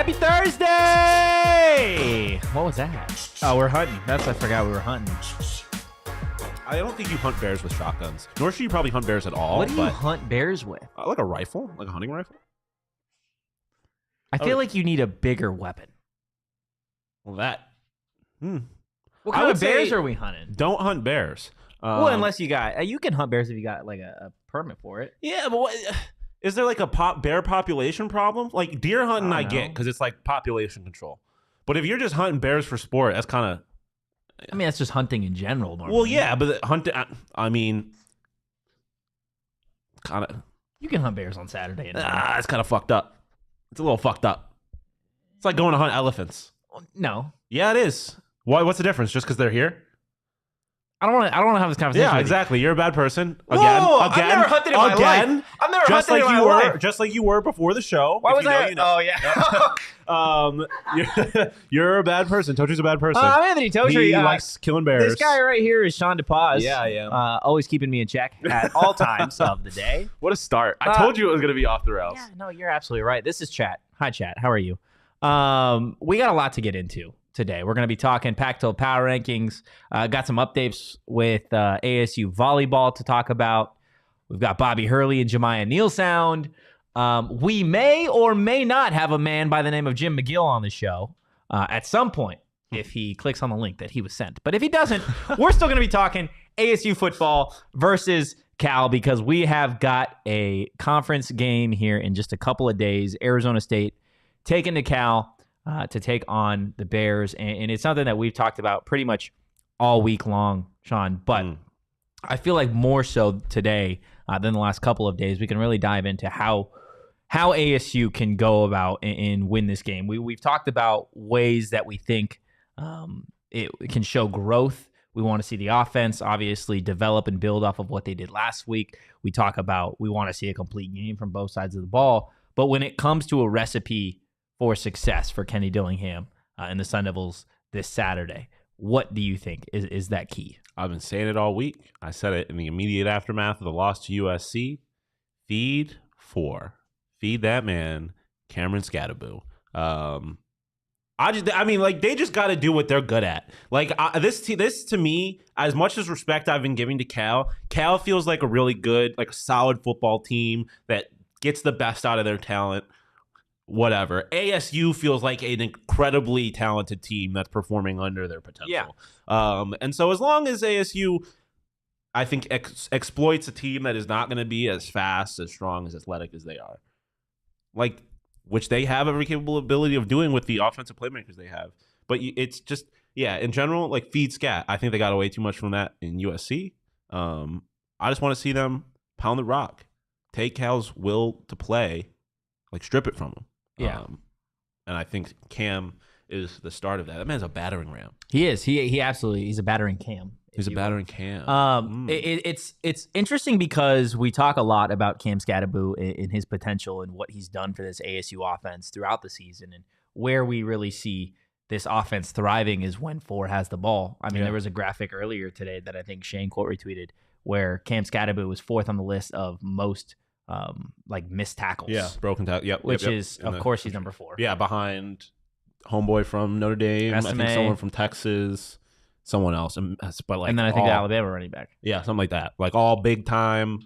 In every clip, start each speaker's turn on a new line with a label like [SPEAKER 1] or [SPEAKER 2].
[SPEAKER 1] Happy Thursday! What was that? Oh, we're hunting. I forgot we were hunting.
[SPEAKER 2] I don't think you hunt bears with shotguns. Nor should you probably hunt bears at all.
[SPEAKER 1] What do you hunt bears with?
[SPEAKER 2] Like a rifle? Like a hunting rifle?
[SPEAKER 1] I feel like you need a bigger weapon.
[SPEAKER 2] Well, that...
[SPEAKER 1] What kind of bears are we hunting?
[SPEAKER 2] Don't hunt bears.
[SPEAKER 1] Well, unless you got... you can hunt bears if you got like a permit for it.
[SPEAKER 2] Yeah, but what... Is there like a bear population problem? Like deer hunting I get because it's like population control. But if you're just hunting bears for sport, that's kind of...
[SPEAKER 1] I mean, that's just hunting in general normally.
[SPEAKER 2] Well, yeah, but hunting... I mean... Kind of...
[SPEAKER 1] You can hunt bears on Saturday.
[SPEAKER 2] It's kind of fucked up. It's a little fucked up. It's like going to hunt elephants.
[SPEAKER 1] No.
[SPEAKER 2] Yeah, it is. What's the difference? Just because they're here?
[SPEAKER 1] I don't want to have this conversation.
[SPEAKER 2] Yeah, exactly. You're a bad person.
[SPEAKER 1] Whoa, I've never hunted in my life. I've never hunted in my life.
[SPEAKER 2] Just like you were before the show.
[SPEAKER 1] Why was I? Oh,
[SPEAKER 2] yeah. You're a bad person. Totri's a bad person.
[SPEAKER 1] I'm Anthony Totri.
[SPEAKER 2] He likes killing bears.
[SPEAKER 1] This guy right here is Shawn DePaz.
[SPEAKER 2] Yeah, I am.
[SPEAKER 1] Always keeping me in check at all times of the day.
[SPEAKER 2] What a start. I told you it was going to be off the rails.
[SPEAKER 1] Yeah, no, you're absolutely right. This is Chat. Hi, Chat. How are you? We got a lot to get into today. We're going to be talking Pac-12 power rankings. Got some updates with ASU Volleyball to talk about. We've got Bobby Hurley and Jamiya Neal sound. We may or may not have a man by the name of Jim McGill on the show at some point if he clicks on the link that he was sent. But if he doesn't, we're still going to be talking ASU football versus Cal because we have got a conference game here in just a couple of days. Arizona State taking to Cal to take on the Bears. And it's something that we've talked about pretty much all week long, Shawn. But I feel like more so today than the last couple of days, we can really dive into how ASU can go about and win this game. We've talked about ways that we think it can show growth. We want to see the offense obviously develop and build off of what they did last week. We talk about we want to see a complete game from both sides of the ball. But when it comes to a recipe for success for Kenny Dillingham and the Sun Devils this Saturday, what do you think is that key?
[SPEAKER 2] I've been saying it all week. I said it in the immediate aftermath of the loss to USC. Feed that man, Cameron Skattebo. They just got to do what they're good at. Like this to me, as much as respect I've been giving to Cal feels like a really good, like a solid football team that gets the best out of their talent. Whatever. ASU feels like an incredibly talented team that's performing under their potential. Yeah. And so as long as ASU, I think, exploits a team that is not going to be as fast, as strong, as athletic as they are, like which they have every capable ability of doing with the offensive playmakers they have. But it's just, yeah, in general, like feed scat. I think they got away too much from that in USC. I just want to see them pound the rock, take Cal's will to play, like strip it from them.
[SPEAKER 1] Yeah.
[SPEAKER 2] And I think Cam is the start of that. That man's a battering ram.
[SPEAKER 1] He is. He absolutely, he's a battering Cam.
[SPEAKER 2] He's a battering Cam.
[SPEAKER 1] It's interesting because we talk a lot about Cam Skattebo in his potential and what he's done for this ASU offense throughout the season, and where we really see this offense thriving is when Four has the ball. I mean, there was a graphic earlier today that I think Shane quote retweeted where Cam Skattebo was fourth on the list of most missed tackles.
[SPEAKER 2] Yeah, broken tackle. Yep.
[SPEAKER 1] Which is, of course, he's number 4.
[SPEAKER 2] Yeah, behind homeboy from Notre Dame. I think someone from Texas, someone else. But
[SPEAKER 1] and then I think the Alabama running back.
[SPEAKER 2] Yeah, something like that. Like all big time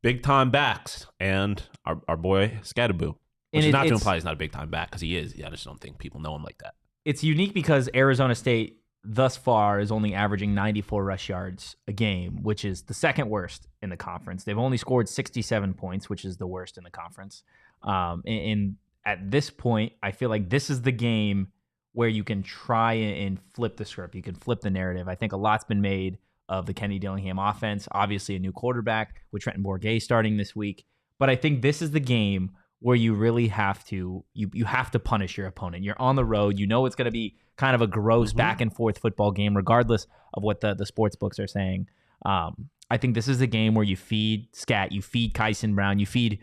[SPEAKER 2] backs, and our boy Skattebo. Which is not to imply he's not a big time back because he is. I just don't think people know him like that.
[SPEAKER 1] It's unique because Arizona State thus far is only averaging 94 rush yards a game, which is the second worst in the conference. They've only scored 67 points, which is the worst in the conference. And at this point, I feel like this is the game where you can try and flip the script. You can flip the narrative. I think a lot's been made of the Kenny Dillingham offense. Obviously, a new quarterback with Trenton Bourguet starting this week. But I think this is the game where you really have to you have to punish your opponent. You're on the road. You know it's going to be kind of a gross back and forth football game, regardless of what the sports books are saying. I think this is the game where you feed Scat, you feed Kyson Brown, you feed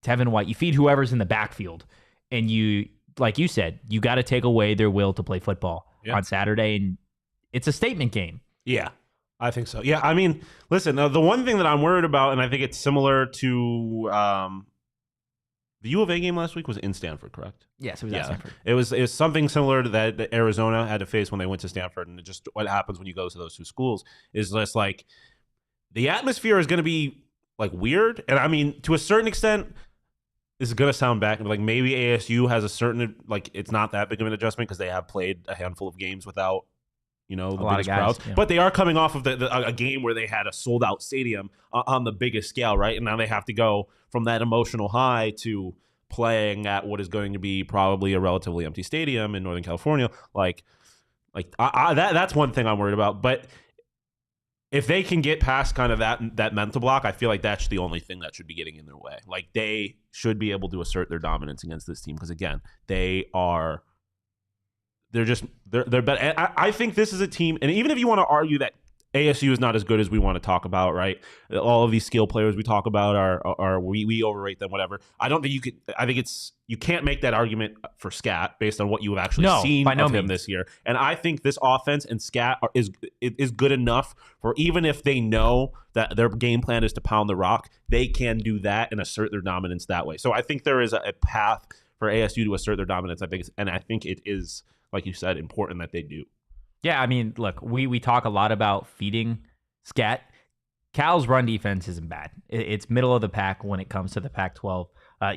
[SPEAKER 1] Tevin White, you feed whoever's in the backfield, and you, like you said, you got to take away their will to play football on Saturday, and it's a statement game.
[SPEAKER 2] Yeah, I think so. Yeah, I mean, listen, the one thing that I'm worried about, and I think it's similar to The U of A game last week was in Stanford, correct?
[SPEAKER 1] Yes, it was at Stanford.
[SPEAKER 2] It was something similar to that Arizona had to face when they went to Stanford, and just what happens when you go to those two schools is just like the atmosphere is going to be like weird, and I mean to a certain extent, this is going to sound back like maybe ASU has a certain like it's not that big of an adjustment because they have played a handful of games without the biggest crowds, but they are coming off of a game where they had a sold out stadium on the biggest scale, right? And now they have to go from that emotional high to playing at what is going to be probably a relatively empty stadium in Northern California. That's one thing I'm worried about. But if they can get past kind of that mental block, I feel like that's the only thing that should be getting in their way. Like they should be able to assert their dominance against this team because again, they're better. And I think this is a team, and even if you want to argue that ASU is not as good as we want to talk about, right? All of these skill players we talk about are we overrate them, whatever. I don't think you could. I think you can't make that argument for Scat based on what you have actually seen of him this year. And I think this offense and Scat is good enough for even if they know that their game plan is to pound the rock, they can do that and assert their dominance that way. So I think there is a path for ASU to assert their dominance. I think it is, like you said, important that they do.
[SPEAKER 1] Yeah, I mean, look, we talk a lot about feeding Scat. Cal's run defense isn't bad. It's middle of the pack when it comes to the Pac-12.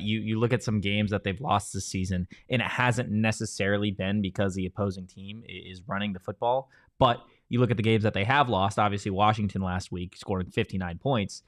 [SPEAKER 1] You look at some games that they've lost this season, and it hasn't necessarily been because the opposing team is running the football. But you look at the games that they have lost. Obviously, Washington last week scored 59 points.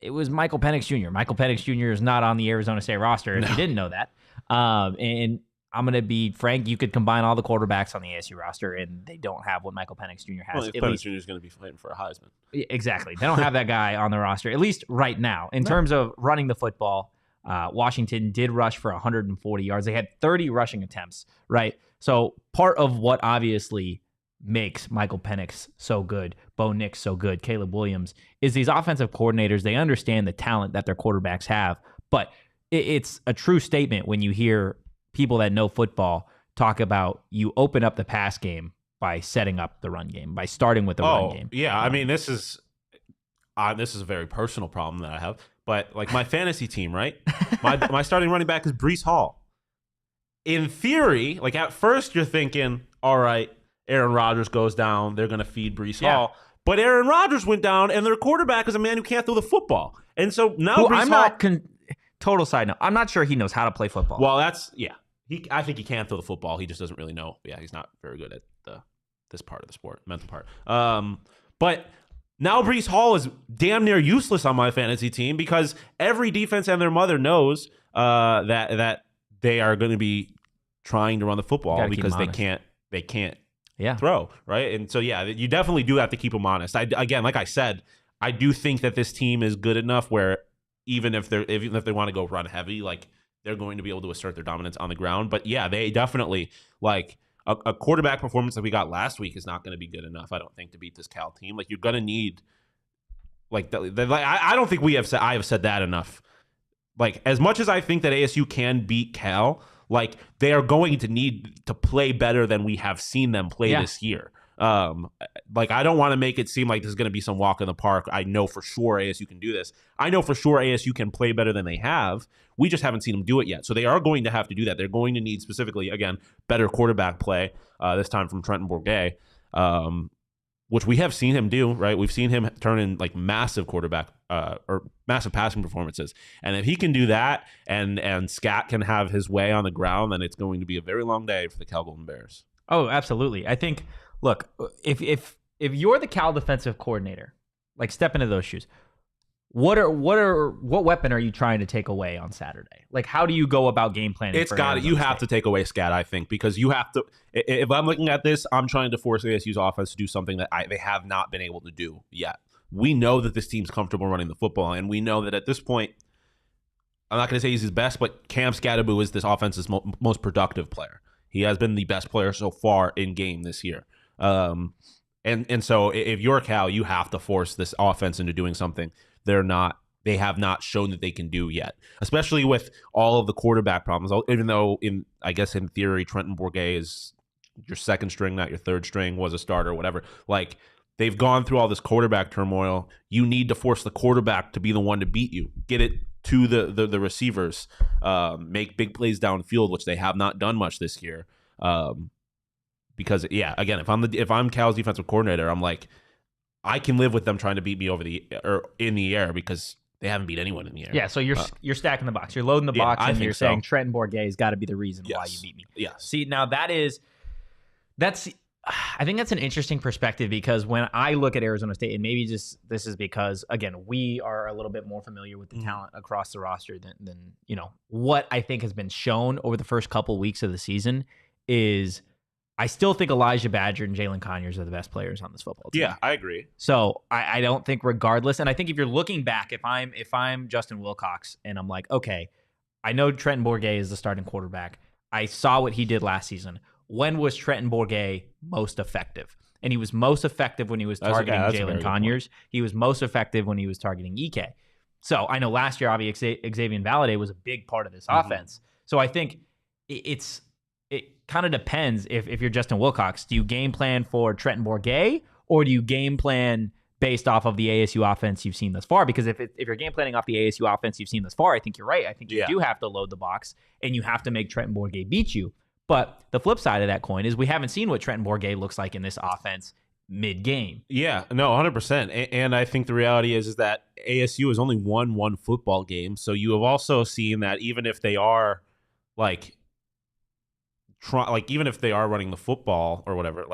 [SPEAKER 1] It was Michael Penix Jr. Michael Penix Jr. is not on the Arizona State roster, if you didn't know that. And I'm going to be frank, you could combine all the quarterbacks on the ASU roster, and they don't have what Michael Penix Jr. has.
[SPEAKER 2] Well, Penix Jr. is going to be fighting for a Heisman.
[SPEAKER 1] Exactly. They don't have that guy on the roster, at least right now. In terms of running the football, Washington did rush for 140 yards. They had 30 rushing attempts, right? So part of what obviously makes Michael Penix so good, Bo Nix so good, Caleb Williams, is these offensive coordinators, they understand the talent that their quarterbacks have, but it's a true statement when you hear people that know football talk about you open up the pass game by setting up the run game, by starting with the run game.
[SPEAKER 2] Yeah, I mean, this is a very personal problem that I have. But like my fantasy team, right? My starting running back is Breece Hall. In theory, like at first you're thinking, all right, Aaron Rodgers goes down, they're going to feed Breece Hall. But Aaron Rodgers went down, and their quarterback is a man who can't throw the football. And so now Breece Hall...
[SPEAKER 1] Total side note, I'm not sure he knows how to play football.
[SPEAKER 2] Well, I think he can throw the football. He just doesn't really know. Yeah, he's not very good at this part of the sport, mental part. But now Breece Hall is damn near useless on my fantasy team because every defense and their mother knows that they are going to be trying to run the football because they can't throw, right? And so you definitely do have to keep them honest. Again, like I said, I do think that this team is good enough where even if they want to go run heavy, like they're going to be able to assert their dominance on the ground. But yeah, they definitely like a quarterback performance that we got last week is not going to be good enough, I don't think, to beat this Cal team. Like you're going to need I don't think I have said that enough. Like as much as I think that ASU can beat Cal, like they are going to need to play better than we have seen them play this year. Like I don't want to make it seem like this is going to be some walk in the park. I know for sure ASU can do this. I know for sure ASU can play better than they have. We just haven't seen them do it yet. So they are going to have to do that. They're going to need specifically, again, better quarterback play, this time from Trenton Bourguet, which we have seen him do, right? We've seen him turn in like massive quarterback or massive passing performances. And if he can do that and Scat can have his way on the ground, then it's going to be a very long day for the Cal Golden Bears.
[SPEAKER 1] Oh, absolutely. I think, look, if you're the Cal defensive coordinator, like step into those shoes, what weapon are you trying to take away on Saturday? Like, how do you go about game planning?
[SPEAKER 2] You have to take away Scat, I think, because you have to. If I'm looking at this, I'm trying to force ASU's offense to do something that they have not been able to do yet. We know that this team's comfortable running the football, and we know that at this point, I'm not going to say he's his best, but Cam Skattebo is this offense's most productive player. He has been the best player so far in game this year. And so if you're Cal, you have to force this offense into doing something they have not shown that they can do yet, especially with all of the quarterback problems. Even though I guess in theory, Trenton Bourguet is your second string, not your third string, was a starter, whatever. Like they've gone through all this quarterback turmoil. You need to force the quarterback to be the one to beat you. Get it to the receivers, make big plays downfield, which they have not done much this year. Because again, if I'm Cal's defensive coordinator, I'm like, I can live with them trying to beat me in the air because they haven't beat anyone in the air.
[SPEAKER 1] Yeah, so you're stacking the box. You're loading the box, and you're saying Trenton Bourguet's got to be the reason why you beat me.
[SPEAKER 2] Yes.
[SPEAKER 1] See, now I think that's an interesting perspective, because when I look at Arizona State, and maybe just this is because, again, we are a little bit more familiar with the talent across the roster than what I think has been shown over the first couple weeks of the season is I still think Elijah Badger and Jalin Conyers are the best players on this football team.
[SPEAKER 2] Yeah, I agree.
[SPEAKER 1] So I don't think, regardless, and I think if you're looking back, if I'm Justin Wilcox and I'm like, okay, I know Trenton Bourguet is the starting quarterback. I saw what he did last season. When was Trenton Bourguet most effective? And he was most effective when he was targeting Jalin Conyers. He was most effective when he was targeting EK. So I know last year, obviously, Xavier Valade was a big part of this offense. So I think it kind of depends if you're Justin Wilcox. Do you game plan for Trenton Bourguet, or do you game plan based off of the ASU offense you've seen thus far? Because if you're game planning off the ASU offense you've seen thus far, I think you're right. I think you do have to load the box, and you have to make Trenton Bourguet beat you. But the flip side of that coin is we haven't seen what Trenton Bourguet looks like in this offense mid-game.
[SPEAKER 2] Yeah, no, 100%. And I think the reality is that ASU has only won one football game. So you have also seen that even if they are even if they are running the football or whatever,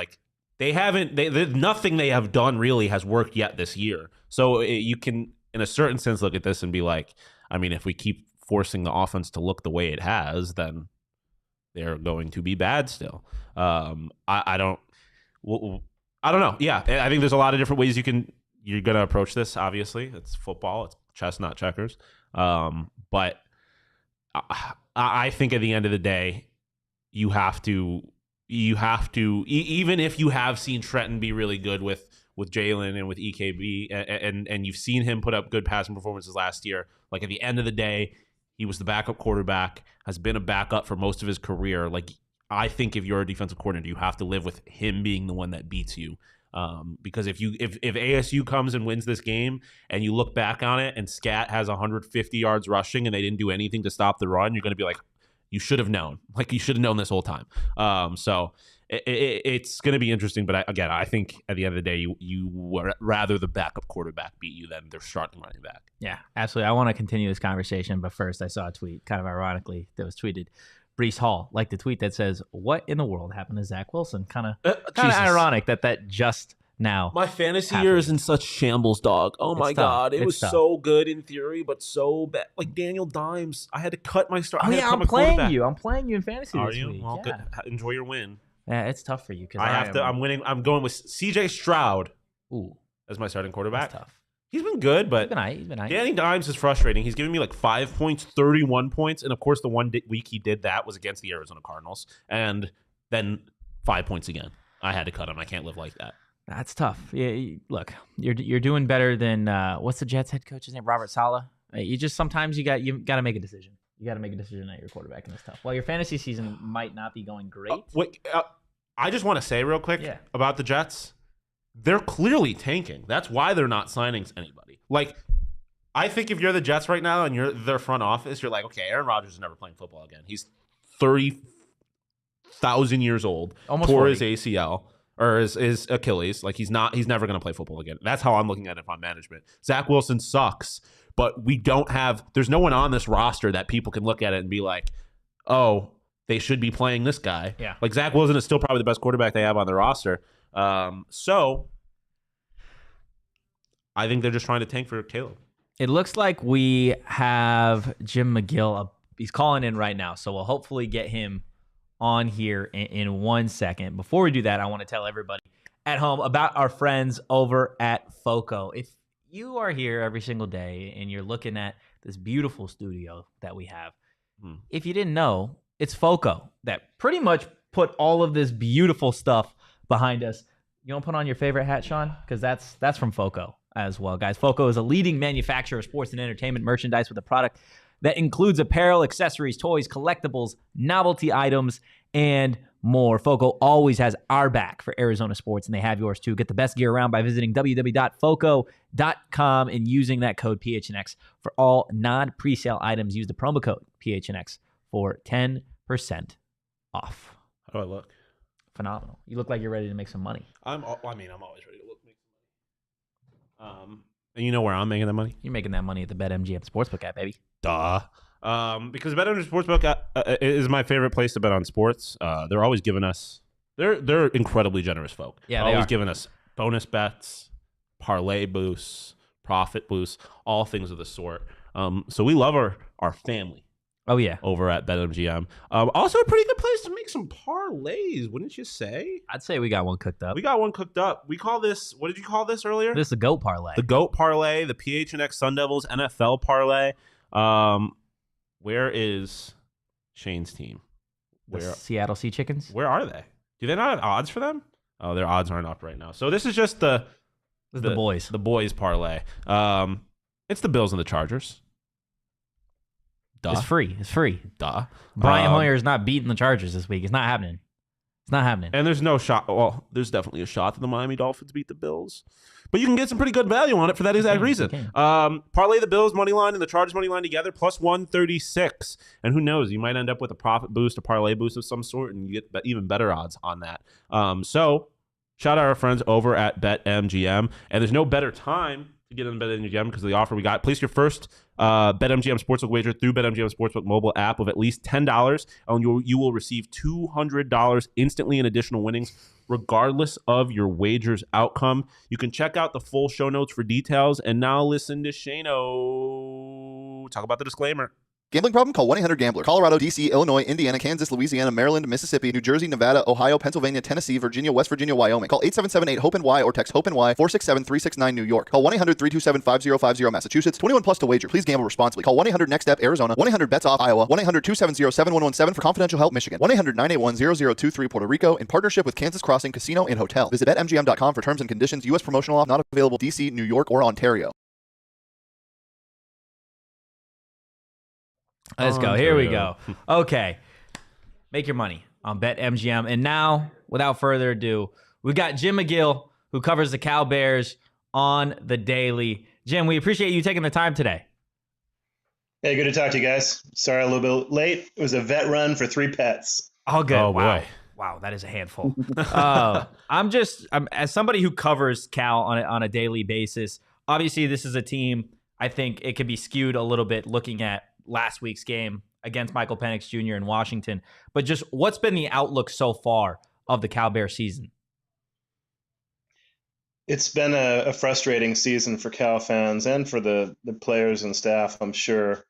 [SPEAKER 2] nothing they have done really has worked yet this year. So you can, in a certain sense, look at this and be like, I mean, if we keep forcing the offense to look the way it has, then they're going to be bad still. I don't know. Yeah, I think there's a lot of different ways you're going to approach this. Obviously, it's football, it's chess, not checkers. But I think at the end of the day, you have to even if you have seen Trenton be really good with Jalin and with EKB, and you've seen him put up good passing performances last year, like at the end of the day, he was the backup quarterback, has been a backup for most of his career. Like, I think if you're a defensive coordinator, you have to live with him being the one that beats you. Because if ASU comes and wins this game and you look back on it and Scat has 150 yards rushing and they didn't do anything to stop the run, you're going to be like, you should have known. Like, you should have known this whole time. So it's going to be interesting. But I think at the end of the day, you rather the backup quarterback beat you than their starting running back.
[SPEAKER 1] Yeah, absolutely. I want to continue this conversation, but first I saw a tweet, kind of ironically, that was tweeted. Brees Hall, like the tweet that says, "What in the world happened to Zach Wilson?" Kind of ironic that just now.
[SPEAKER 2] My fantasy year is in such shambles, dog. Oh my God. It was so good in theory, but so bad. Like Daniel Dimes, I had to cut my start.
[SPEAKER 1] I'm playing you. I'm playing you in fantasy this week.
[SPEAKER 2] Well, good. Enjoy your win.
[SPEAKER 1] Yeah, it's tough for you because
[SPEAKER 2] I'm winning. I'm going with CJ Stroud as my starting quarterback.
[SPEAKER 1] That's tough.
[SPEAKER 2] He's been good, but
[SPEAKER 1] he's been aight.
[SPEAKER 2] Danny Dimes is frustrating. He's giving me like 5 points, 31 points. And of course, the one week he did that was against the Arizona Cardinals. And then 5 points again. I had to cut him. I can't live like that.
[SPEAKER 1] That's tough. Yeah, look, you're doing better than what's the Jets head coach's name? Robert Saleh. You just sometimes you got to make a decision. You got to make a decision at your quarterback, and it's tough. Well, your fantasy season might not be going great.
[SPEAKER 2] I just want to say real quick about the Jets. They're clearly tanking. That's why they're not signing anybody. Like, I think if you're the Jets right now and you're their front office, you're like, okay, Aaron Rodgers is never playing football again. He's 30,000 years old. Almost tore 40. His ACL or his Achilles. Like, he's never going to play football again. That's how I'm looking at it on management. Zach Wilson sucks, but there's no one on this roster that people can look at it and be like, oh, they should be playing this guy.
[SPEAKER 1] Yeah.
[SPEAKER 2] Like, Zach Wilson is still probably the best quarterback they have on their roster. So I think they're just trying to tank for Caleb.
[SPEAKER 1] It looks like we have Jim McGill. He's calling in right now, so we'll hopefully get him on here in 1 second. Before we do that, I want to tell everybody at home about our friends over at FOCO. If you are here every single day and you're looking at this beautiful studio that we have, if you didn't know, it's FOCO that pretty much put all of this beautiful stuff behind us. You want to put on your favorite hat, Shawn? Because that's from FOCO as well, guys. FOCO is a leading manufacturer of sports and entertainment merchandise with a product that includes apparel, accessories, toys, collectibles, novelty items, and more. Foco always has our back for Arizona sports, and they have yours too. Get the best gear around by visiting www.foco.com and using that code PHNX for all non-presale items. Use the promo code PHNX for 10% off.
[SPEAKER 2] How do I look?
[SPEAKER 1] Phenomenal. You look like you're ready to make some money.
[SPEAKER 2] I'm always ready to make some money. And you know where I'm making that money?
[SPEAKER 1] You're making that money at the BetMGM Sportsbook app, baby.
[SPEAKER 2] Duh. Because BetMGM Sportsbook is my favorite place to bet on sports. They're always giving us they're incredibly generous folk.
[SPEAKER 1] Yeah,
[SPEAKER 2] they're
[SPEAKER 1] they
[SPEAKER 2] always
[SPEAKER 1] are.
[SPEAKER 2] giving us bonus bets, parlay boosts, profit boosts, all things of the sort. So we love our family.
[SPEAKER 1] Oh yeah,
[SPEAKER 2] over at BetMGM. Also a pretty good place to make some parlays, wouldn't you say?
[SPEAKER 1] I'd say we got one cooked up.
[SPEAKER 2] We got one cooked up. We call this, what did you call this earlier?
[SPEAKER 1] This is the GOAT parlay.
[SPEAKER 2] The GOAT parlay, the PHNX Sun Devils NFL parlay. Where is Shane's team?
[SPEAKER 1] The Seattle Sea Chickens?
[SPEAKER 2] Where are they? Do they not have odds for them? Oh, their odds aren't up right now. So this is just the
[SPEAKER 1] boys.
[SPEAKER 2] The boys parlay. It's the Bills and the Chargers. Duh.
[SPEAKER 1] It's free.
[SPEAKER 2] Duh.
[SPEAKER 1] Brian Hoyer is not beating the Chargers this week. It's not happening.
[SPEAKER 2] And there's no shot. Well, there's definitely a shot that the Miami Dolphins beat the Bills. But you can get some pretty good value on it for that exact reason. Parlay the Bills money line and the Chargers money line together, plus 136. And who knows? You might end up with a profit boost, a parlay boost of some sort, and you get even better odds on that. So shout out our friends over at BetMGM. And there's no better time to get in BetMGM because of the offer we got. Place your first BetMGM Sportsbook wager through BetMGM Sportsbook mobile app of at least $10, and you will receive $200 instantly in additional winnings, regardless of your wager's outcome. You can check out the full show notes for details. And now listen to Shano talk about the disclaimer.
[SPEAKER 3] Gambling problem? Call 1-800-GAMBLER. Colorado, D.C., Illinois, Indiana, Kansas, Louisiana, Maryland, Mississippi, New Jersey, Nevada, Ohio, Pennsylvania, Tennessee, Virginia, West Virginia, Wyoming. Call 877-8-HOPE-NY or text HOPE-NY 467-369 New York. Call 1-800-327-5050 Massachusetts. 21 plus to wager. Please gamble responsibly. Call 1-800-NEXT-STEP Arizona. 1-800-BETS-OFF Iowa. 1-800-270-7117 for confidential help Michigan. 1-800-981-0023 Puerto Rico in partnership with Kansas Crossing Casino and Hotel. Visit BetMGM.com for terms and conditions. U.S. promotional offer not available D.C., New York, or Ontario.
[SPEAKER 1] Let's go. Here we go. Okay. Make your money on BetMGM. And now, without further ado, we've got Jim McGill, who covers the Cal Bears on the daily. Jim, we appreciate you taking the time today.
[SPEAKER 4] Hey, good to talk to you guys. Sorry, a little bit late. It was a vet run for 3 pets.
[SPEAKER 1] Oh, good.
[SPEAKER 2] Oh,
[SPEAKER 1] wow.
[SPEAKER 2] boy.
[SPEAKER 1] Wow, that is a handful. I'm as somebody who covers Cal on a daily basis, obviously this is a team, I think it could be skewed a little bit looking at last week's game against Michael Penix Jr. in Washington. But just what's been the outlook so far of the Cal Bear season?
[SPEAKER 4] It's been a frustrating season for Cal fans and for the players and staff, I'm sure.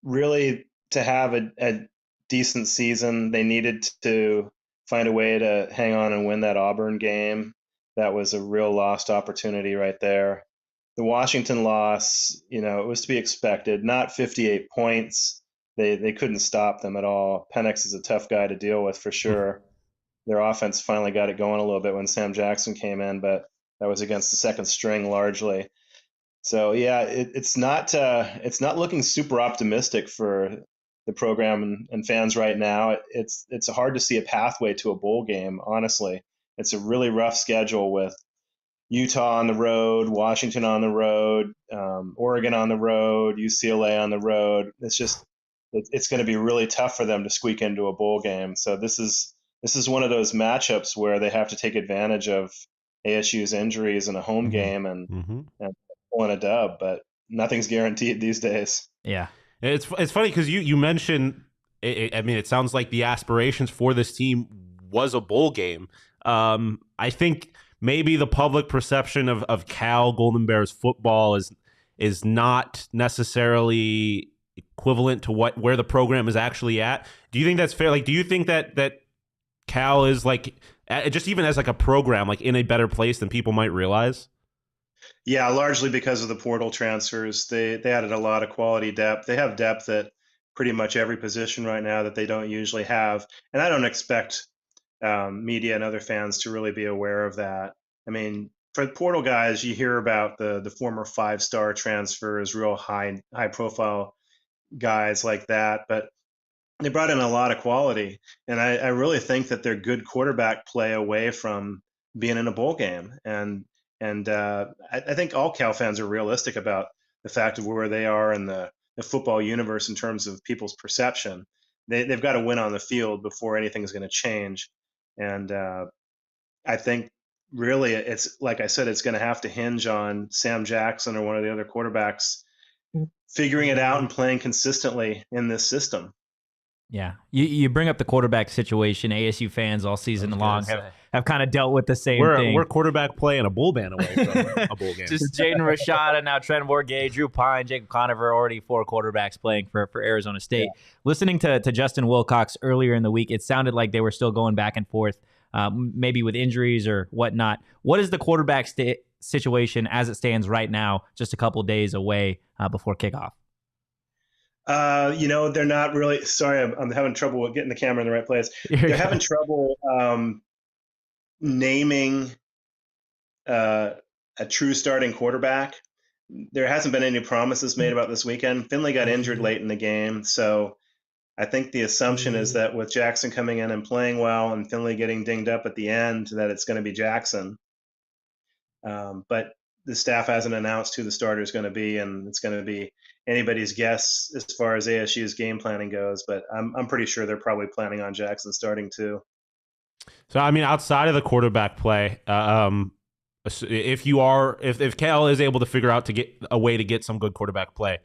[SPEAKER 4] Really, to have a decent season, they needed to find a way to hang on and win that Auburn game. That was a real lost opportunity right there. The Washington loss, it was to be expected. Not 58 points. They couldn't stop them at all. Penix is a tough guy to deal with for sure. Their offense finally got it going a little bit when Sam Jackson came in, but that was against the second string largely. So yeah, it's not looking super optimistic for the program and fans right now. It's hard to see a pathway to a bowl game. Honestly, it's a really rough schedule with Utah on the road, Washington on the road, Oregon on the road, UCLA on the road. It's going to be really tough for them to squeak into a bowl game. So this is one of those matchups where they have to take advantage of ASU's injuries in a home game and pull in a dub. But nothing's guaranteed these days.
[SPEAKER 1] Yeah,
[SPEAKER 2] it's funny because you mentioned. It sounds like the aspirations for this team was a bowl game. I think maybe the public perception of Cal Golden Bears football is not necessarily equivalent to where the program is actually at. Do you think that's fair? Like, do you think that Cal is just even as a program in a better place than people might realize?
[SPEAKER 4] Yeah, largely because of the portal transfers. They added a lot of quality depth. They have depth at pretty much every position right now that they don't usually have, and I don't expect media and other fans to really be aware of that. I mean, for portal guys, you hear about the former 5-star transfers, real high profile guys like that. But they brought in a lot of quality, and I really think that their good quarterback play away from being in a bowl game. And I think all Cal fans are realistic about the fact of where they are in the football universe in terms of people's perception. They've got to win on the field before anything's going to change. And I think really it's like I said, it's going to have to hinge on Sam Jackson or one of the other quarterbacks figuring it out and playing consistently in this system.
[SPEAKER 1] Yeah, you bring up the quarterback situation. ASU fans all season long have kind of dealt with the same thing.
[SPEAKER 2] We're quarterback play and a bull ban away from a bowl game.
[SPEAKER 1] Just Jaden Rashada, now Trent Bourget, Drew Pine, Jacob Conover, already 4 quarterbacks playing for Arizona State. Yeah. Listening to Justin Wilcox earlier in the week, it sounded like they were still going back and forth, maybe with injuries or whatnot. What is the quarterback situation as it stands right now, just a couple days away before kickoff?
[SPEAKER 4] They're not really. Sorry, I'm having trouble with getting the camera in the right place. They're having trouble naming a true starting quarterback. There hasn't been any promises made about this weekend. Finley got injured late in the game, so I think the assumption is that with Jackson coming in and playing well and Finley getting dinged up at the end, that it's going to be Jackson. But the staff hasn't announced who the starter is going to be, and it's going to be anybody's guess as far as ASU's game planning goes. But I'm pretty sure they're probably planning on Jackson starting too.
[SPEAKER 2] So I mean, outside of the quarterback play, if Cal is able to figure out to get a way to get some good quarterback play,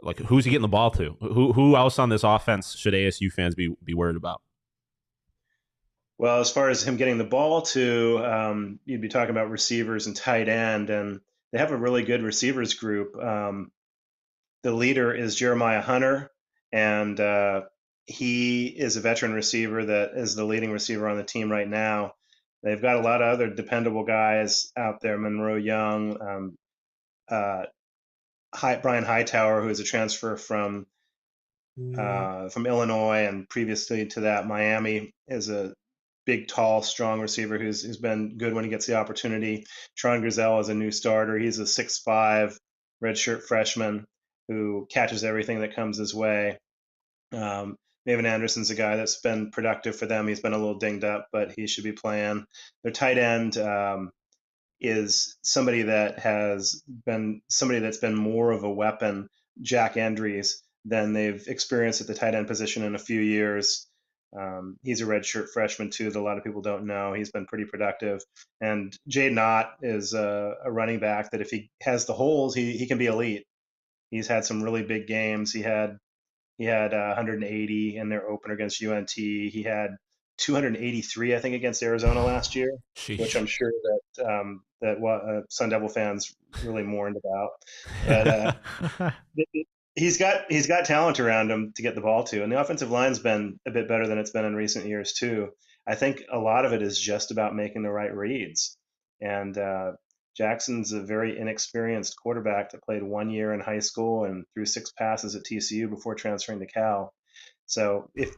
[SPEAKER 2] like who's he getting the ball to? Who else on this offense should ASU fans be worried about?
[SPEAKER 4] Well, as far as him getting the ball to, you'd be talking about receivers and tight end, and they have a really good receivers group. The leader is Jeremiah Hunter, and he is a veteran receiver that is the leading receiver on the team right now. They've got a lot of other dependable guys out there, Monroe Young, Brian Hightower, who is a transfer from Illinois, and previously to that, Miami, is a big, tall, strong receiver who's been good when he gets the opportunity. Tron Grizel is a new starter. He's a 6'5", redshirt freshman who catches everything that comes his way. Maven Anderson's a guy that's been productive for them. He's been a little dinged up, but he should be playing. Their tight end is somebody that's been more of a weapon, Jack Andrews, than they've experienced at the tight end position in a few years. He's a redshirt freshman too that a lot of people don't know. He's been pretty productive. And Jaden Ott is a running back that if he has the holes, he can be elite. He's had some really big games. He had 180 in their opener against UNT. He had 283, I think, against Arizona last year, which I'm sure that Sun Devil fans really mourned about. But he's got talent around him to get the ball to, and the offensive line's been a bit better than it's been in recent years too. I think a lot of it is just about making the right reads, and Jackson's a very inexperienced quarterback that played 1 year in high school and threw 6 passes at TCU before transferring to Cal. So if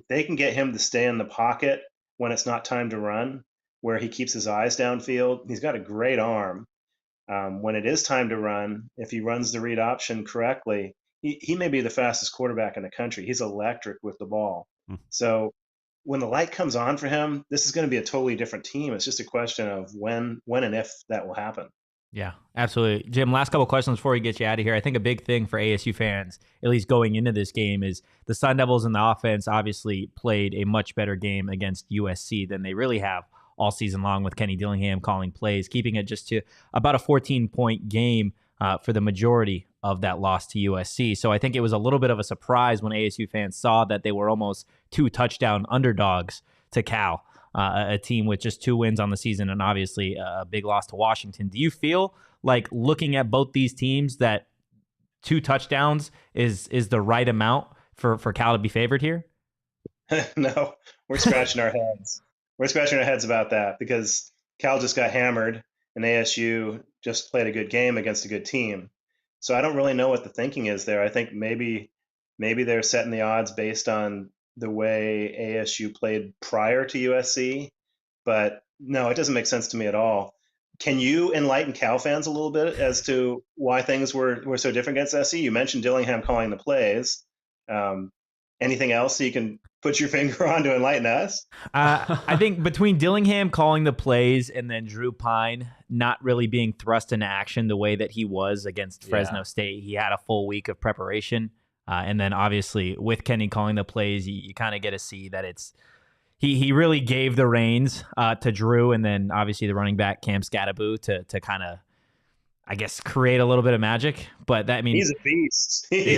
[SPEAKER 4] they can get him to stay in the pocket when it's not time to run, where he keeps his eyes downfield, he's got a great arm. When it is time to run, if he runs the read option correctly, he may be the fastest quarterback in the country. He's electric with the ball. So when the light comes on for him, this is going to be a totally different team. It's just a question of when and if that will happen.
[SPEAKER 1] Yeah, absolutely. Jim, last couple of questions before we get you out of here. I think a big thing for ASU fans, at least going into this game, is the Sun Devils in the offense obviously played a much better game against USC than they really have all season long, with Kenny Dillingham calling plays, keeping it just to about a 14-point game for the majority of that loss to USC. So I think it was a little bit of a surprise when ASU fans saw that they were almost 2 touchdown underdogs to Cal, a team with just 2 wins on the season and obviously a big loss to Washington. Do you feel like, looking at both these teams, that 2 touchdowns is the right amount for Cal to be favored here?
[SPEAKER 4] No, we're scratching our heads. We're scratching our heads about that because Cal just got hammered and ASU just played a good game against a good team. So I don't really know what the thinking is there. I think maybe they're setting the odds based on the way ASU played prior to USC, but no, it doesn't make sense to me at all. Can you enlighten Cal fans a little bit as to why things were so different against SC? You mentioned Dillingham calling the plays. anything else you can put your finger on to enlighten us?
[SPEAKER 1] I think between Dillingham calling the plays and then Drew Pine not really being thrust into action the way that he was against Fresno State, he had a full week of preparation. And then obviously with Kenny calling the plays, you kind of get to see that it's he really gave the reins to Drew, and then obviously the running back Cam Skattebo to kind of, I guess, create a little bit of magic. But that means
[SPEAKER 4] he's a beast. He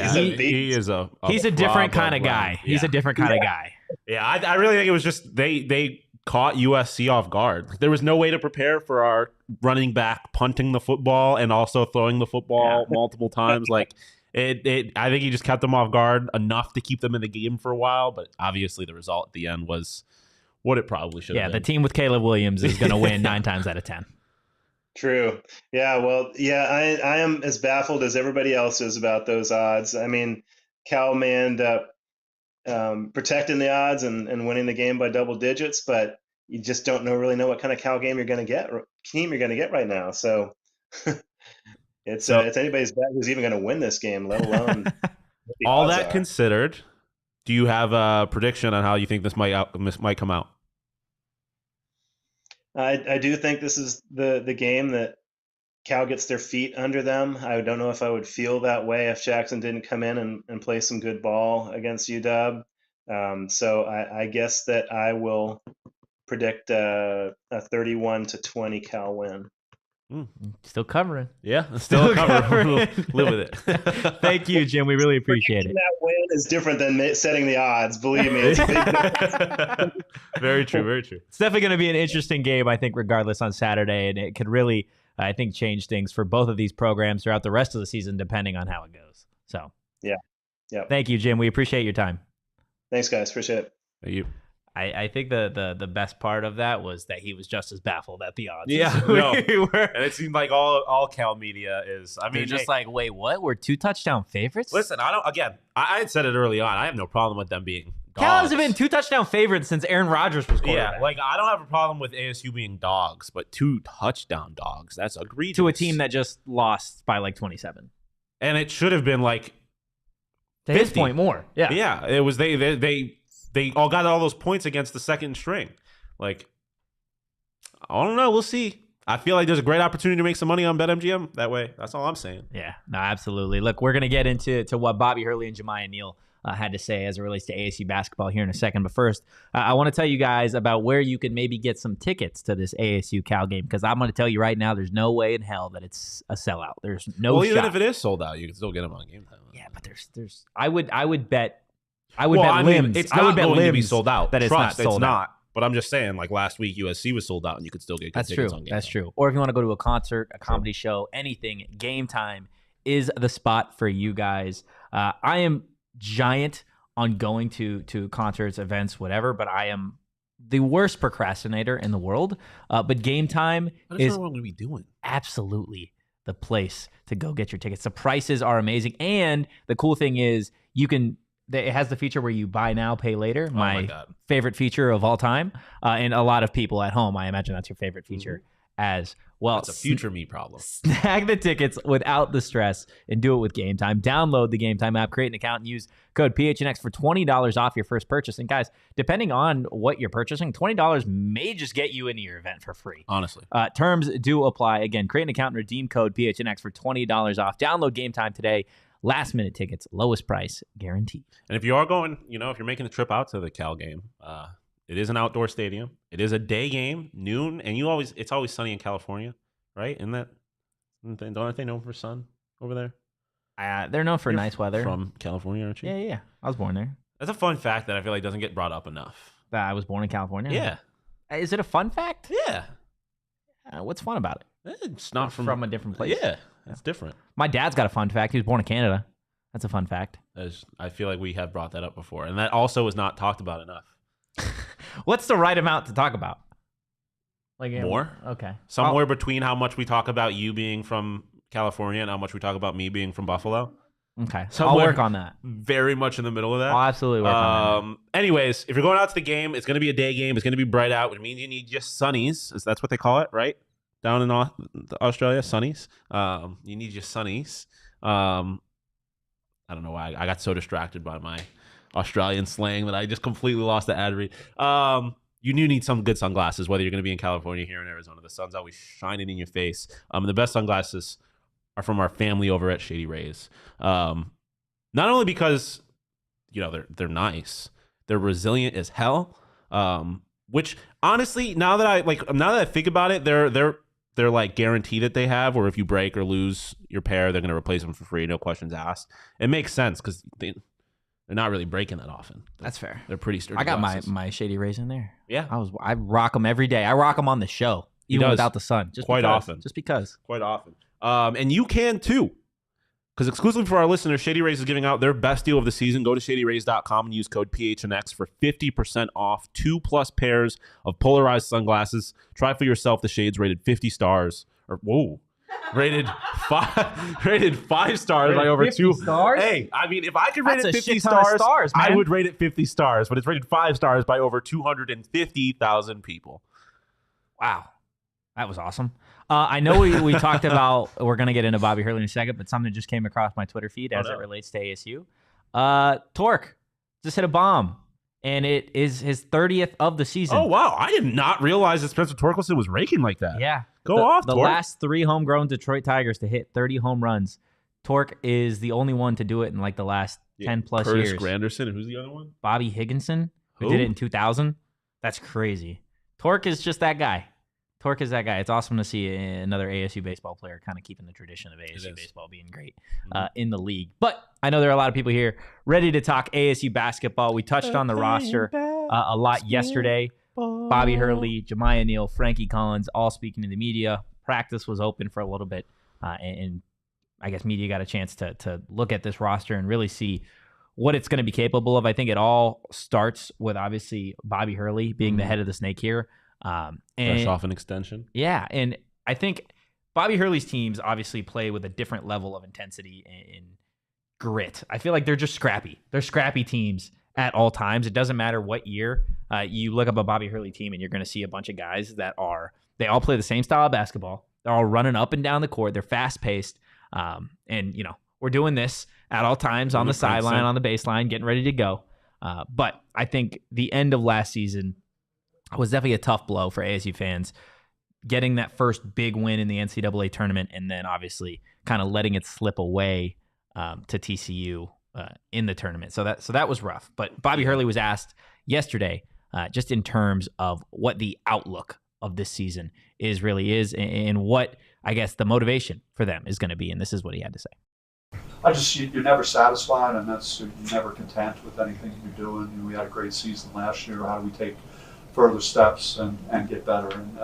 [SPEAKER 2] is a
[SPEAKER 1] he's a different kind of guy.
[SPEAKER 2] Yeah.
[SPEAKER 1] He's a different kind of guy.
[SPEAKER 2] Yeah, I really think it was just they caught USC off guard. There was no way to prepare for our running back punting the football and also throwing the football multiple times. Like it I think he just kept them off guard enough to keep them in the game for a while. But obviously the result at the end was what it probably should have been.
[SPEAKER 1] Yeah, the team with Caleb Williams is going to win 9 times out of 10.
[SPEAKER 4] True. Yeah, well, I am as baffled as everybody else is about those odds. I mean, Cal may end up protecting the odds and winning the game by double digits, but you just don't really know what kind of Cal team you're going to get right now. So it's anybody's bet who's even going to win this game, let alone
[SPEAKER 2] all that considered. Do you have a prediction on how you think this might come out?
[SPEAKER 4] I do think this is the game that Cal gets their feet under them. I don't know if I would feel that way if Jackson didn't come in and play some good ball against UW. So I guess that I will predict a 31-20 Cal win.
[SPEAKER 1] Still covering.
[SPEAKER 2] Yeah, still covering. Live with it.
[SPEAKER 1] Thank you, Jim. We really appreciate it.
[SPEAKER 4] That win is different than setting the odds. Believe me, it's a big difference.
[SPEAKER 2] Very true. Very true.
[SPEAKER 1] It's definitely going to be an interesting game, I think, regardless on Saturday, and it could really, I think, change things for both of these programs throughout the rest of the season, depending on how it goes. So,
[SPEAKER 4] yeah.
[SPEAKER 1] Thank you, Jim. We appreciate your time.
[SPEAKER 4] Thanks, guys. Appreciate it.
[SPEAKER 2] Thank you.
[SPEAKER 1] I think the best part of that was that he was just as baffled at the odds.
[SPEAKER 2] Yeah,
[SPEAKER 1] as we were.
[SPEAKER 2] And it seemed like all Cal media is. I mean,
[SPEAKER 1] they're just like, wait, what? We're 2 touchdown favorites?
[SPEAKER 2] Listen, I had said it early on. I have no problem with them being dogs.
[SPEAKER 1] Cal has been 2 touchdown favorites since Aaron Rodgers was quarterback.
[SPEAKER 2] Yeah, like I don't have a problem with ASU being dogs, but 2 touchdown dogs, that's egregious.
[SPEAKER 1] To a team that just lost by like 27.
[SPEAKER 2] And it should have been like
[SPEAKER 1] to his point more. Yeah.
[SPEAKER 2] Yeah, it was they all got all those points against the second string. Like, I don't know. We'll see. I feel like there's a great opportunity to make some money on BetMGM that way. That's all I'm saying.
[SPEAKER 1] Yeah, no, absolutely. Look, we're going to get into what Bobby Hurley and Jamiya Neal had to say as it relates to ASU basketball here in a second. But first, I want to tell you guys about where you can maybe get some tickets to this ASU Cal game, because I'm going to tell you right now, there's no way in hell that it's a sellout. There's no shot.
[SPEAKER 2] Even if it is sold out, you can still get them on Game Time.
[SPEAKER 1] Yeah, but there's I would bet limbs.
[SPEAKER 2] It's
[SPEAKER 1] I would
[SPEAKER 2] not
[SPEAKER 1] bet
[SPEAKER 2] going
[SPEAKER 1] limbs
[SPEAKER 2] to be sold out.
[SPEAKER 1] That it's not sold out.
[SPEAKER 2] But I'm just saying, like last week, USC was sold out, and you could still get
[SPEAKER 1] That's
[SPEAKER 2] tickets
[SPEAKER 1] true.
[SPEAKER 2] on Game
[SPEAKER 1] That's
[SPEAKER 2] Time.
[SPEAKER 1] true. Or if you want to go to a concert, a comedy show, anything, Game Time is the spot for you guys. I am giant on going to concerts, events, whatever, but I am the worst procrastinator in the world. But Game Time is
[SPEAKER 2] what I'm going to be doing.
[SPEAKER 1] Absolutely the place to go get your tickets. The prices are amazing, and the cool thing is it has the feature where you buy now, pay later. My favorite feature of all time. And a lot of people at home, I imagine that's your favorite feature as well.
[SPEAKER 2] It's a future me problem.
[SPEAKER 1] Snag the tickets without the stress and do it with Game Time. Download the Game Time app, create an account, and use code PHNX for $20 off your first purchase. And guys, depending on what you're purchasing, $20 may just get you into your event for free.
[SPEAKER 2] Honestly.
[SPEAKER 1] Terms do apply. Again, create an account and redeem code PHNX for $20 off. Download Game Time today. Last minute tickets, lowest price guaranteed. And
[SPEAKER 2] if you are going, if you're making the trip out to the Cal game, it is an outdoor stadium. It is a day game, noon, and it's always sunny in California, right? Aren't they known for sun over there?
[SPEAKER 1] They're known for nice weather.
[SPEAKER 2] From California, aren't you?
[SPEAKER 1] Yeah. I was born there.
[SPEAKER 2] That's a fun fact that I feel like doesn't get brought up enough.
[SPEAKER 1] That I was born in California?
[SPEAKER 2] Yeah.
[SPEAKER 1] Is it a fun fact?
[SPEAKER 2] Yeah.
[SPEAKER 1] What's fun about it?
[SPEAKER 2] It's not
[SPEAKER 1] from a different place.
[SPEAKER 2] Yeah. That's different.
[SPEAKER 1] My dad's got a fun fact. He was born in Canada. That's a fun fact.
[SPEAKER 2] I feel like we have brought that up before, and that also is not talked about enough.
[SPEAKER 1] What's the right amount to talk about? Like
[SPEAKER 2] more?
[SPEAKER 1] Okay.
[SPEAKER 2] Somewhere between how much we talk about you being from California and how much we talk about me being from Buffalo.
[SPEAKER 1] Okay. I'll work on that.
[SPEAKER 2] Very much in the middle of that.
[SPEAKER 1] I'll absolutely work on that.
[SPEAKER 2] Anyways, if you're going out to the game, it's going to be a day game. It's going to be bright out, which means you need just sunnies. That's what they call it, right? Down in Australia, sunnies. You need your sunnies. I don't know why I got so distracted by Australian slang that I just completely lost the ad read. You do need some good sunglasses, whether you're going to be in California, here in Arizona. The sun's always shining in your face. The best sunglasses are from our family over at Shady Rays. Not only because, they're nice, they're resilient as hell. Which honestly, now that I think about it, they're like guaranteed that they have, or if you break or lose your pair, they're going to replace them for free, no questions asked. It makes sense because they're not really breaking that often.
[SPEAKER 1] That's fair.
[SPEAKER 2] They're pretty sturdy.
[SPEAKER 1] I got
[SPEAKER 2] glasses.
[SPEAKER 1] my Shady Rays in there.
[SPEAKER 2] Yeah,
[SPEAKER 1] I rock them every day. I rock them on the show, even without the sun. Just
[SPEAKER 2] quite
[SPEAKER 1] because,
[SPEAKER 2] often.
[SPEAKER 1] Just because.
[SPEAKER 2] Quite often. And you can too. Because exclusively for our listeners, Shady Rays is giving out their best deal of the season. Go to shadyrays.com and use code PHNX for 50% off 2+ pairs of polarized sunglasses. Try for yourself the shades rated 50 stars. Rated 5 stars by over 2
[SPEAKER 1] stars.
[SPEAKER 2] Hey, I mean, if I could rate
[SPEAKER 1] That's
[SPEAKER 2] it
[SPEAKER 1] a
[SPEAKER 2] 50
[SPEAKER 1] shit ton of
[SPEAKER 2] stars,
[SPEAKER 1] stars, man.
[SPEAKER 2] I would rate it 50 stars. But it's rated 5 stars by over 250,000 people.
[SPEAKER 1] Wow. That was awesome. I know we talked about, we're going to get into Bobby Hurley in a second, but something just came across my Twitter feed as it relates to ASU. Torque just hit a bomb, and it is his 30th of the season.
[SPEAKER 2] Oh, wow. I did not realize that Spencer Torkelson was raking like that.
[SPEAKER 1] Yeah.
[SPEAKER 2] Go off,
[SPEAKER 1] The
[SPEAKER 2] Torque.
[SPEAKER 1] last 3 homegrown Detroit Tigers to hit 30 home runs. Torque is the only one to do it in like the last 10-plus years.
[SPEAKER 2] Curtis Granderson, and who's the other one?
[SPEAKER 1] Bobby Higginson, who
[SPEAKER 2] Who?
[SPEAKER 1] did it in 2000. That's crazy. Torque is just that guy. Torque is that guy. It's awesome to see another ASU baseball player kind of keeping the tradition of ASU baseball being great in the league. But I know there are a lot of people here ready to talk ASU basketball. We touched on the roster a lot yesterday. Bobby Hurley, Jamiya Neal, Frankie Collins, all speaking to the media. Practice was open for a little bit, and I guess media got a chance to look at this roster and really see what it's going to be capable of. I think it all starts with obviously Bobby Hurley being the head of the snake here.
[SPEAKER 2] Fresh off an extension.
[SPEAKER 1] Yeah, and I think Bobby Hurley's teams obviously play with a different level of intensity and grit. I feel like they're just scrappy. They're scrappy teams at all times. It doesn't matter what year. You look up a Bobby Hurley team and you're going to see a bunch of guys that they all play the same style of basketball. They're all running up and down the court. They're fast-paced. And, we're doing this at all times on the sideline, on the baseline, getting ready to go. But I think the end of last season was definitely a tough blow for ASU fans, getting that first big win in the NCAA tournament and then obviously kind of letting it slip away to TCU in the tournament. So that was rough. But Bobby Hurley was asked yesterday just in terms of what the outlook of this season really is and what, I guess, the motivation for them is going to be. And this is what he had to say.
[SPEAKER 5] You're never satisfied, and you're never content with anything you're doing. We had a great season last year. How do we take further steps and get better? And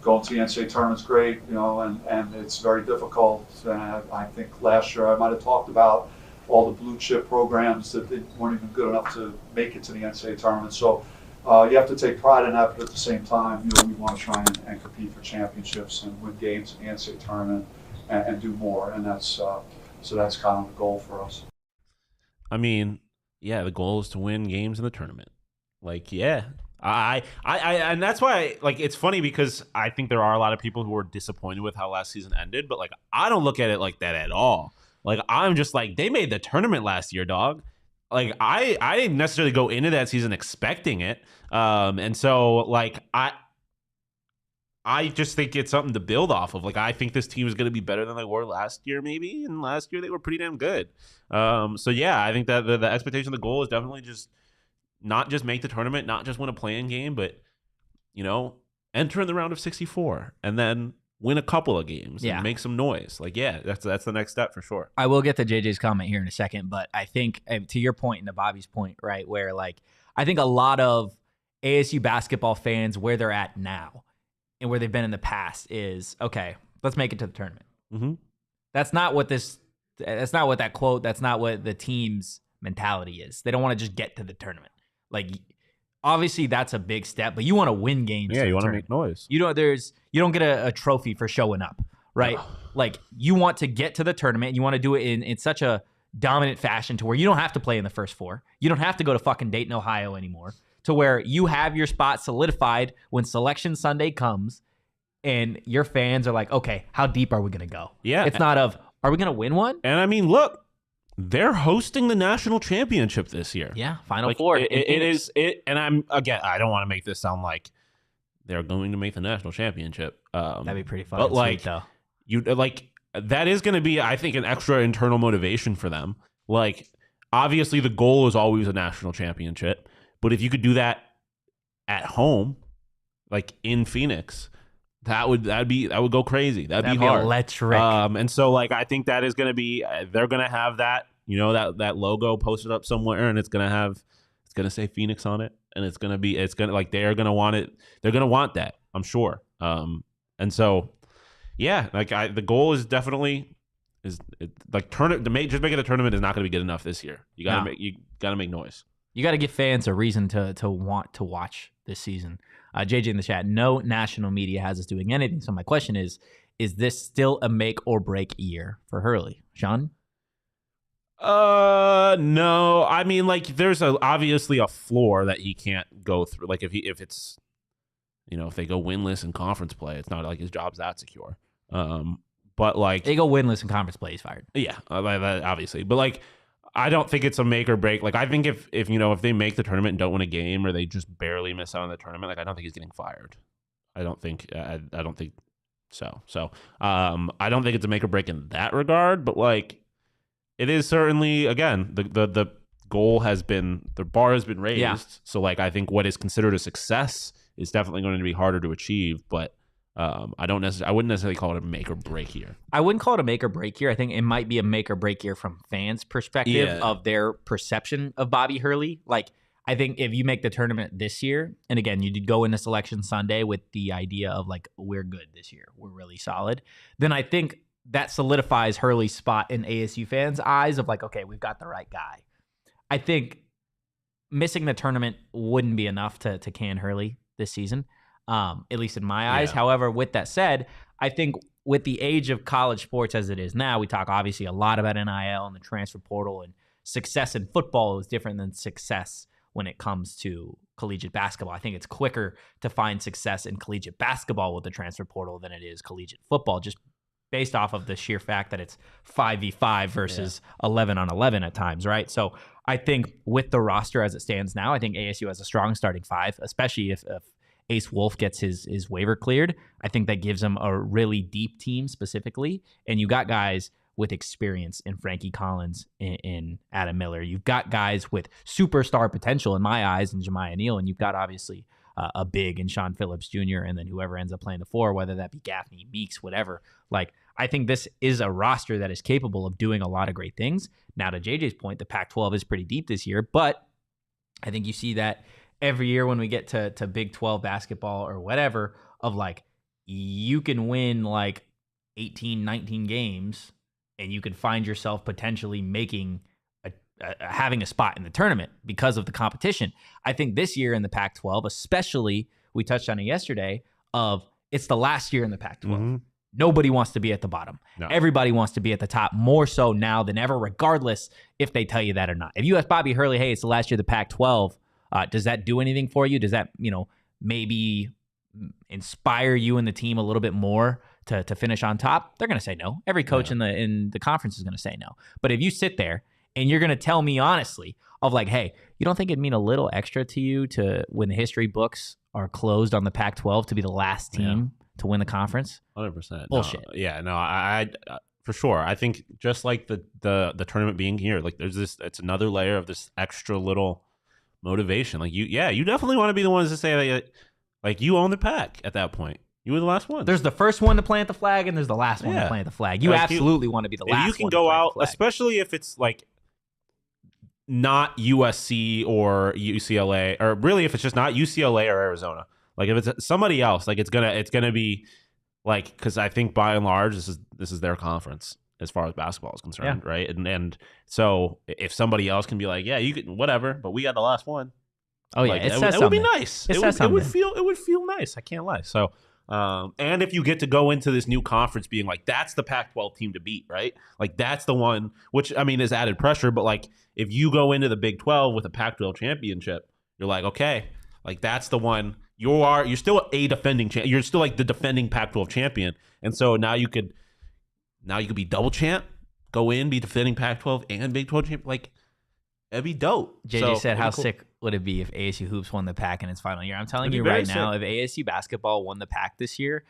[SPEAKER 5] going to the NCAA tournament's great, and it's very difficult. I think last year I might have talked about all the blue chip programs that they weren't even good enough to make it to the NCAA tournament. So you have to take pride in that, but at the same time, we want to try and compete for championships and win games in the NCAA tournament and do more. And that's that's kind of the goal for us.
[SPEAKER 2] I mean, yeah, the goal is to win games in the tournament. Like, yeah, I and that's why, it's funny because I think there are a lot of people who are disappointed with how last season ended, but I don't look at it like that at all. I'm just they made the tournament last year, dog. I didn't necessarily go into that season expecting it, and so I just think it's something to build off of. I think this team is going to be better than they were last year, maybe, and last year they were pretty damn good. So yeah, I think that the expectation, the goal is definitely just not just make the tournament, not just win a play-in game, but, enter in the round of 64 and then win a couple of games and make some noise. That's the next step for sure.
[SPEAKER 1] I will get to JJ's comment here in a second, but I think to your point and to Bobby's point, right, where I think a lot of ASU basketball fans, where they're at now and where they've been in the past is, okay, let's make it to the tournament.
[SPEAKER 2] Mm-hmm.
[SPEAKER 1] That's not what that quote, that's not what the team's mentality is. They don't want to just get to the tournament. Obviously that's a big step, but you want to win games.
[SPEAKER 2] Yeah, you want to make noise.
[SPEAKER 1] You don't get a trophy for showing up, right? No. You want to get to the tournament. You want to do it in such a dominant fashion to where you don't have to play in the first four. You don't have to go to fucking Dayton, Ohio anymore, to where you have your spot solidified when Selection Sunday comes and your fans are like, okay, how deep are we going to go?
[SPEAKER 2] Yeah.
[SPEAKER 1] It's not are we going to win one?
[SPEAKER 2] And I mean, look, they're hosting the national championship this year.
[SPEAKER 1] Yeah, Final
[SPEAKER 2] Like,
[SPEAKER 1] Four.
[SPEAKER 2] it is it, and I don't want to make this sound like they're going to make the national championship.
[SPEAKER 1] That'd be pretty fun.
[SPEAKER 2] But
[SPEAKER 1] and
[SPEAKER 2] like
[SPEAKER 1] sweet, though.
[SPEAKER 2] you like that is going to be, I think, an extra internal motivation for them. Like, obviously, the goal is always a national championship, but if you could do that at home, like in Phoenix, that would go crazy. That'd be hard.
[SPEAKER 1] Electric.
[SPEAKER 2] And so, like, I think that is going to be, they're going to have that, that logo posted up somewhere, and it's going to say Phoenix on it, and they're going to want it. They're going to want that, I'm sure. And so, yeah, like the goal is definitely just making it a tournament is not going to be good enough this year. You got to make noise.
[SPEAKER 1] You got to give fans a reason to want to watch this season. JJ in the chat, no national media has us doing anything. So my question is this still a make or break year for Hurley? Shawn?
[SPEAKER 2] No. I mean, like, there's obviously a floor that he can't go through. Like, if it's, if they go winless in conference play, it's not like his job's that secure. But like
[SPEAKER 1] they go winless in conference play, he's fired.
[SPEAKER 2] Yeah, obviously. But like, I don't think it's a make or break. Like, I think if they make the tournament and don't win a game, or they just barely miss out on the tournament, like, I don't think he's getting fired. I don't think so. So I don't think it's a make or break in that regard. But like, it is certainly, again, the goal has been, the bar has been raised. Yeah. So like, I think what is considered a success is definitely going to be harder to achieve. But I wouldn't necessarily call it a make or break year.
[SPEAKER 1] I wouldn't call it a make or break year. I think it might be a make or break year from fans' perspective of their perception of Bobby Hurley. Like, I think if you make the tournament this year, and again, you did go into Selection Sunday with the idea of like, we're good this year, we're really solid, then I think that solidifies Hurley's spot in ASU fans' eyes of like, okay, we've got the right guy. I think missing the tournament wouldn't be enough to can Hurley this season. At least in my eyes. Yeah. However, with that said, I think with the age of college sports as it is now, we talk obviously a lot about NIL and the transfer portal, and success in football is different than success when it comes to collegiate basketball. I think it's quicker to find success in collegiate basketball with the transfer portal than it is collegiate football, just based off of the sheer fact that it's 5v5 versus 11-on-11 at times, right? So I think with the roster as it stands now, I think ASU has a strong starting five, especially if Ace Wolf gets his waiver cleared. I think that gives him a really deep team specifically. And you got guys with experience in Frankie Collins, in Adam Miller. You've got guys with superstar potential in my eyes in Jamiya Neal. And you've got obviously a big in Shawn Phillips Jr. and then whoever ends up playing the four, whether that be Gaffney, Meeks, whatever. Like, I think this is a roster that is capable of doing a lot of great things. Now, to JJ's point, the Pac-12 is pretty deep this year, but I think you see that every year when we get to Big 12 basketball or whatever, of like, you can win like 18, 19 games and you can find yourself potentially making having a spot in the tournament because of the competition. I think this year in the Pac-12, especially, we touched on it yesterday, of it's the last year in the Pac-12. Mm-hmm. Nobody wants to be at the bottom. No. Everybody wants to be at the top, more so now than ever, regardless if they tell you that or not. If you ask Bobby Hurley, hey, it's the last year of the Pac-12, does that do anything for you? Does that, maybe inspire you and the team a little bit more to finish on top? They're going to say no. Every coach in the conference is going to say no. But if you sit there and you're going to tell me honestly of like, hey, you don't think it'd mean a little extra to you to, when the history books are closed on the Pac-12, to be the last team to win the conference?
[SPEAKER 2] 100%.
[SPEAKER 1] Bullshit.
[SPEAKER 2] I for sure. I think just like the tournament being here, like there's this, it's another layer of this extra little motivation. Like you definitely want to be the ones to say that, like, you own the pack at that point. You were the last one.
[SPEAKER 1] There's the first one to plant the flag, and there's the last one to plant the flag. You absolutely want to be the last one.
[SPEAKER 2] You can go out, especially if it's like not USC or UCLA, or really if it's just not UCLA or Arizona. Like if it's somebody else, like it's gonna be like, because I think by and large this is their conference as far as basketball is concerned, right? And so if somebody else can be like, yeah, you can whatever, but we got the last one.
[SPEAKER 1] Oh yeah,
[SPEAKER 2] like,
[SPEAKER 1] it
[SPEAKER 2] would be nice. It would feel nice. I can't lie. So. And if you get to go into this new conference being like, that's the Pac-12 team to beat, right? Like that's the one, which I mean is added pressure, but like if you go into the Big 12 with a Pac-12 championship, you're like, okay, like that's the one. You're still a defending champ. You're still like the defending Pac-12 champion, and so now you could be double champ. go in, be defending Pac-12 and Big 12 champion. Like, that'd be dope.
[SPEAKER 1] JJ said, how
[SPEAKER 2] cool.
[SPEAKER 1] sick would it be if ASU Hoops won the Pac in its final year? I'm telling
[SPEAKER 2] It'd
[SPEAKER 1] you
[SPEAKER 2] be very
[SPEAKER 1] right now, if ASU basketball won the Pac this year,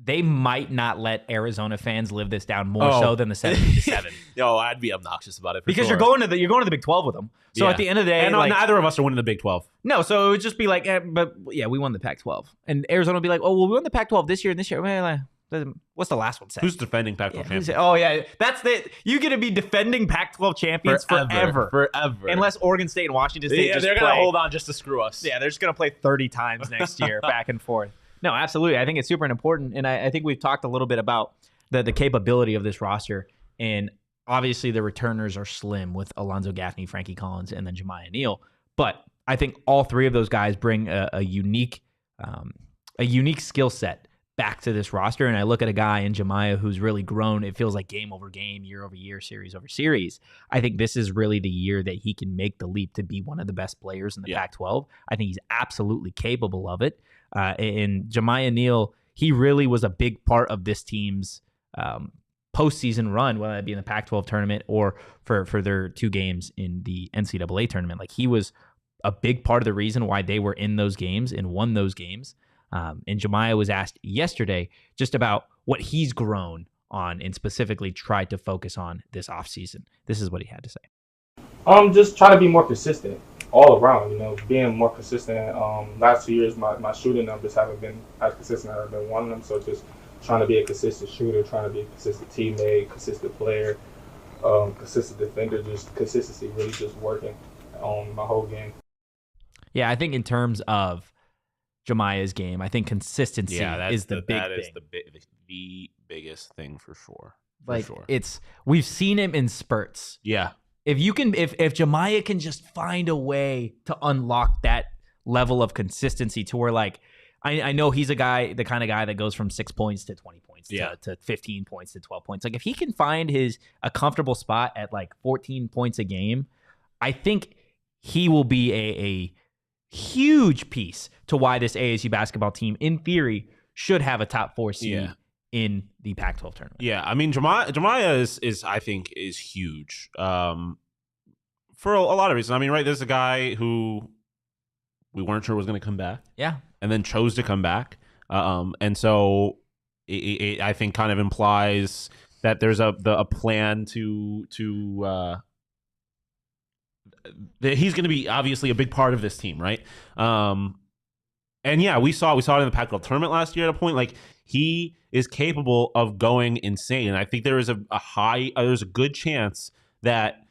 [SPEAKER 1] they might not let Arizona fans live this down more so than the 70-7.
[SPEAKER 2] Yo, I'd be obnoxious about it
[SPEAKER 1] Because
[SPEAKER 2] sure.
[SPEAKER 1] you're going to the Big 12 with them. So at the end of the day,
[SPEAKER 2] and
[SPEAKER 1] like,
[SPEAKER 2] neither of us are winning the Big 12.
[SPEAKER 1] no, so it would just be like, but yeah, we won the Pac-12, and Arizona would be like, oh, well, we won the Pac-12 this year and this year. Well, what's the last one say?
[SPEAKER 2] Who's defending Pac-12 champions?
[SPEAKER 1] Oh yeah, that's the you get to be defending Pac-12 champions forever, unless Oregon State and Washington State.
[SPEAKER 2] Yeah, they're gonna hold on just to screw us.
[SPEAKER 1] Yeah, they're just gonna play 30 times next year, back and forth. No, absolutely. I think it's super important, and I think we've talked a little bit about the capability of this roster, and obviously the returners are slim with Alonzo Gaffney, Frankie Collins, and then Jamiya Neal. But I think all three of those guys bring a unique skill set back to this roster. And I look at a guy in Jamiya who's really grown. It feels like game over game, year over year, series over series. I think this is really the year that he can make the leap to be one of the best players in the Pac-12. I think he's absolutely capable of it. And Jamiya Neal, he really was a big part of this team's postseason run, whether it be in the Pac-12 tournament or for their 2 games in the NCAA tournament. Like, he was a big part of the reason why they were in those games and won those games. And Jamiya was asked yesterday just about what he's grown on and specifically tried to focus on this offseason. This is what he had to say.
[SPEAKER 6] Just try to be more consistent all around, being more consistent. Last 2 years, my shooting numbers haven't been as consistent as I've been wanting them. So just trying to be a consistent shooter, trying to be a consistent teammate, consistent player, consistent defender, just consistency, really just working on my whole game.
[SPEAKER 1] Yeah, I think in terms of Jamiya's game, I think consistency is the big thing.
[SPEAKER 2] That is the biggest thing for sure.
[SPEAKER 1] We've seen him in spurts.
[SPEAKER 2] Yeah.
[SPEAKER 1] If Jamiya can just find a way to unlock that level of consistency to where, like, I know he's the kind of guy that goes from 6 points to 20 points to 15 points to 12 points. Like, if he can find a comfortable spot at like 14 points a game, I think he will be a huge piece to why this ASU basketball team, in theory, should have a top 4 seed in the Pac-12 tournament.
[SPEAKER 2] Yeah, I mean, Jamiya is I think is huge for a lot of reasons. I mean, right, there's a guy who we weren't sure was going to come back.
[SPEAKER 1] Yeah. And
[SPEAKER 2] then chose to come back. And so it I think kind of implies that there's a plan to that he's going to be obviously a big part of this team, right? And yeah, we saw it in the Pac-12 tournament last year at a point. Like, he is capable of going insane. And I think there is there's a good chance that,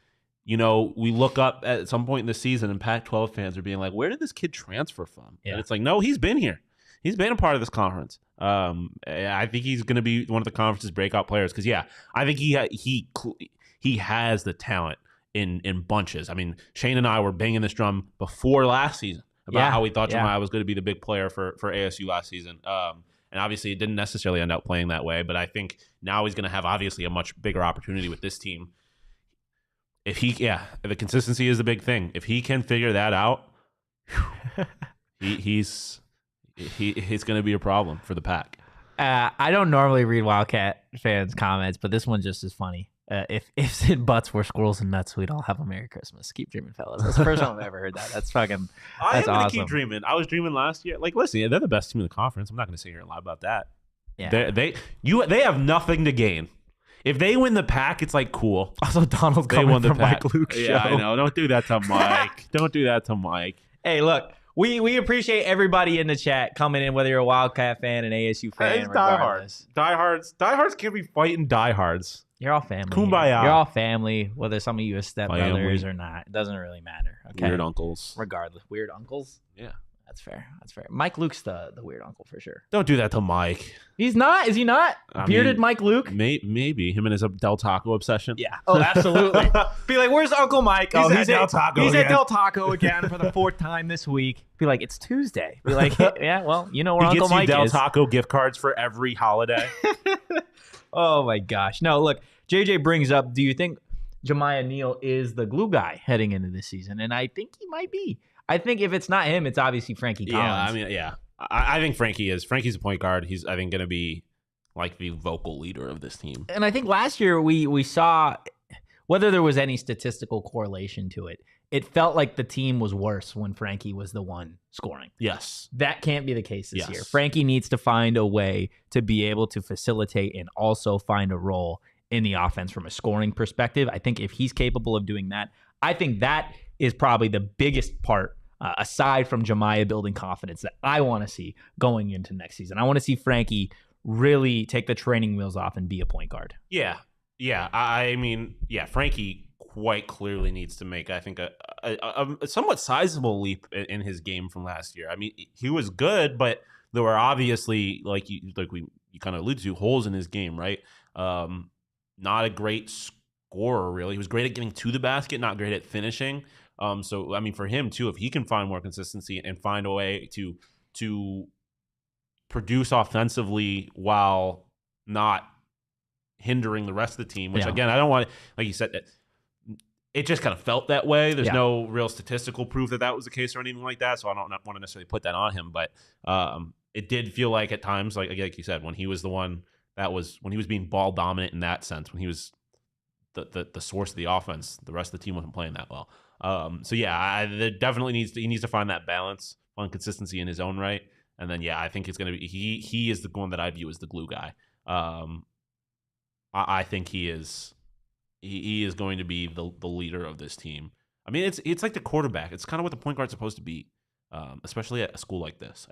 [SPEAKER 2] we look up at some point in the season and Pac-12 fans are being like, where did this kid transfer from? Yeah. And it's like, no, he's been here. He's been a part of this conference. I think he's going to be one of the conference's breakout players because, I think he has the talent in bunches. I mean, Shane and I were banging this drum before last season about how we thought Jamiya was going to be the big player for ASU last season. And obviously it didn't necessarily end up playing that way, but I think now he's going to have obviously a much bigger opportunity with this team. If the consistency is the big thing. If he can figure that out, he's going to be a problem for the Pac.
[SPEAKER 1] I don't normally read Wildcat fans' comments, but this one just is funny. If ifs and buts were squirrels and nuts, we'd all have a Merry Christmas. Keep dreaming, fellas. That's the first time I've ever heard that. That's fucking. That's
[SPEAKER 2] I am
[SPEAKER 1] awesome.
[SPEAKER 2] Keep dreaming. I was dreaming last year. Like, listen, they're the best team in the conference. I'm not going to sit here and lie about that.
[SPEAKER 1] Yeah.
[SPEAKER 2] They have nothing to gain. If they win the Pac, it's like cool.
[SPEAKER 1] Also, Donald coming from Mike Luke's show.
[SPEAKER 2] Yeah, I know. Don't do that to Mike. Don't do that to Mike.
[SPEAKER 1] Hey, look. We appreciate everybody in the chat coming in, whether you're a Wildcat fan, an ASU fan, regardless.
[SPEAKER 2] Diehards can't be fighting diehards.
[SPEAKER 1] You're all family.
[SPEAKER 2] Kumbaya.
[SPEAKER 1] You're all family, whether some of you are stepbrothers or not. It doesn't really matter. Okay.
[SPEAKER 2] Weird uncles.
[SPEAKER 1] Regardless. Weird uncles?
[SPEAKER 2] Yeah.
[SPEAKER 1] That's fair. Mike Luke's the weird uncle for sure.
[SPEAKER 2] Don't do that to Mike.
[SPEAKER 1] He's not. Is he not? Bearded Mike Luke?
[SPEAKER 2] Maybe. Him and his Del Taco obsession.
[SPEAKER 1] Yeah. Oh, absolutely. Be like, where's Uncle Mike?
[SPEAKER 2] He's at Del Taco
[SPEAKER 1] He's
[SPEAKER 2] again.
[SPEAKER 1] at Del Taco again for the 4th time this week. Be like, it's Tuesday. Be like, yeah, well, you know where
[SPEAKER 2] he
[SPEAKER 1] Uncle Mike
[SPEAKER 2] Del
[SPEAKER 1] is.
[SPEAKER 2] Del Taco gift cards for every holiday.
[SPEAKER 1] Oh, my gosh. No, look, JJ brings up, do you think Jamiya Neal is the glue guy heading into this season? And I think he might be. I think if it's not him, it's obviously Frankie Collins.
[SPEAKER 2] Yeah, I mean, I think Frankie is. Frankie's a point guard. He's, I think, going to be like the vocal leader of this team.
[SPEAKER 1] And I think last year we saw, whether there was any statistical correlation to it, it felt like the team was worse when Frankie was the one scoring.
[SPEAKER 2] Yes.
[SPEAKER 1] That can't be the case this year. Frankie needs to find a way to be able to facilitate and also find a role in the offense from a scoring perspective. I think if he's capable of doing that, I think that is probably the biggest part, aside from Jamiya building confidence, that I want to see going into next season. I want to see Frankie really take the training wheels off and be a point guard.
[SPEAKER 2] Yeah. I mean, Frankie quite clearly needs to make, I think, a somewhat sizable leap in his game from last year. I mean, he was good, but there were obviously, like you kind of alluded to, holes in his game, right? Not a great scorer, really. He was great at getting to the basket, not great at finishing. So, I mean, for him, too, if he can find more consistency and find a way to produce offensively while not hindering the rest of the team, which, again, I don't want, like you said, it just kind of felt that way. There's no real statistical proof that was the case or anything like that, so I don't want to necessarily put that on him. But it did feel like at times, like you said, when he was the one when he was being ball dominant in that sense, when he was the source of the offense, the rest of the team wasn't playing that well. There definitely he needs to find that balance on consistency in his own right. And then, I think it's going to be he is the one that I view as the glue guy. I think he is going to be the leader of this team. I mean, it's like the quarterback. It's kind of what the point guard's supposed to be, especially at a school like this.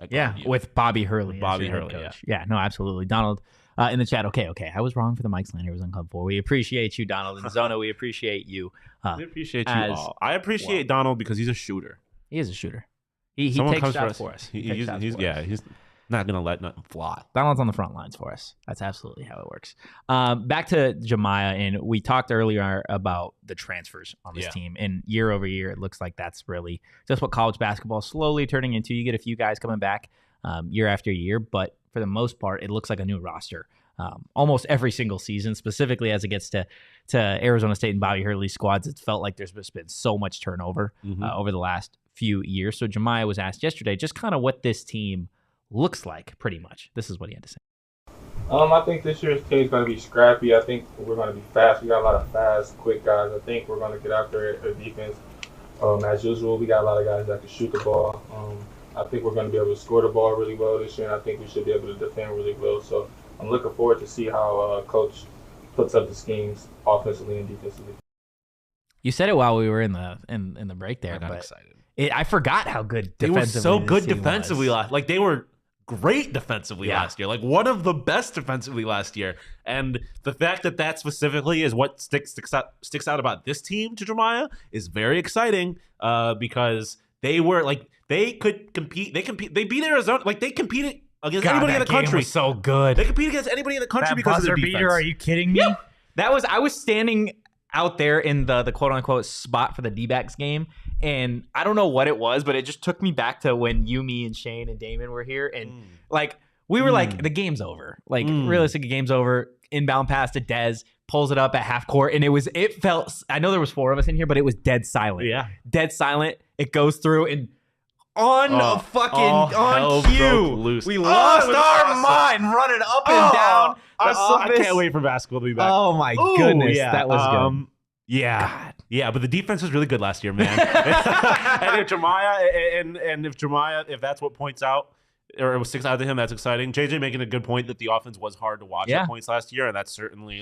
[SPEAKER 1] With Bobby Hurley.
[SPEAKER 2] Yeah,
[SPEAKER 1] no, absolutely. Donald in the chat. Okay. I was wrong for the Mike slander. It was uncalled for. We appreciate you, Donald. And Zona, we appreciate you.
[SPEAKER 2] We appreciate you all. I appreciate Donald because he's a shooter.
[SPEAKER 1] He is a shooter. He takes shots for us.
[SPEAKER 2] He's not going to let nothing fly.
[SPEAKER 1] Donald's on the front lines for us. That's absolutely how it works. Back to Jamiya, and we talked earlier about the transfers on this team. And year over year, it looks like that's really just what college basketball is slowly turning into. You get a few guys coming back year after year, but for the most part, it looks like a new roster. Almost every single season, specifically as it gets to Arizona State and Bobby Hurley squads, it's felt like there's just been so much turnover over the last few years. So Jamiya was asked yesterday just kind of what this team looks like, pretty much. This is what he had to say.
[SPEAKER 6] I think this year's team is going to be scrappy. I think we're going to be fast. We got a lot of fast, quick guys. I think we're going to get after our defense. As usual, we got a lot of guys that can shoot the ball. I think we're going to be able to score the ball really well this year, and I think we should be able to defend really well. So I'm looking forward to see how Coach puts up the schemes offensively and defensively.
[SPEAKER 1] You said it while we were in the break there.
[SPEAKER 2] I got excited.
[SPEAKER 1] I forgot how good
[SPEAKER 2] they
[SPEAKER 1] defensively
[SPEAKER 2] were so good defensively last. Like they were great defensively last year. Like one of the best defensively last year. And the fact that specifically is what sticks out about this team to Jamiya is very exciting because they were like they could compete. They beat Arizona. Like they competed against anybody in the country.
[SPEAKER 1] Was so good.
[SPEAKER 2] They competed against anybody in the country because of their defense.
[SPEAKER 1] Beater, are you kidding me? Yeah. I was standing out there in the quote unquote spot for the D-backs game. And I don't know what it was, but it just took me back to when you, me, and Shane and Damon were here. And like, we were like, the game's over. Like, realistically, game's over. Inbound pass to Dez, pulls it up at half court. And it felt, I know there was 4 of us in here, but it was dead silent.
[SPEAKER 2] Yeah.
[SPEAKER 1] Dead silent. It goes through and on cue. We lost our mind running up and down.
[SPEAKER 2] I can't wait for basketball to be back.
[SPEAKER 1] Oh my goodness.
[SPEAKER 2] Yeah.
[SPEAKER 1] That was good.
[SPEAKER 2] Yeah. God. Yeah, but the defense was really good last year, man. And if Jamiya, if that's what points out, or it sticks out to him, that's exciting. JJ making a good point that the offense was hard to watch at points last year, and that's certainly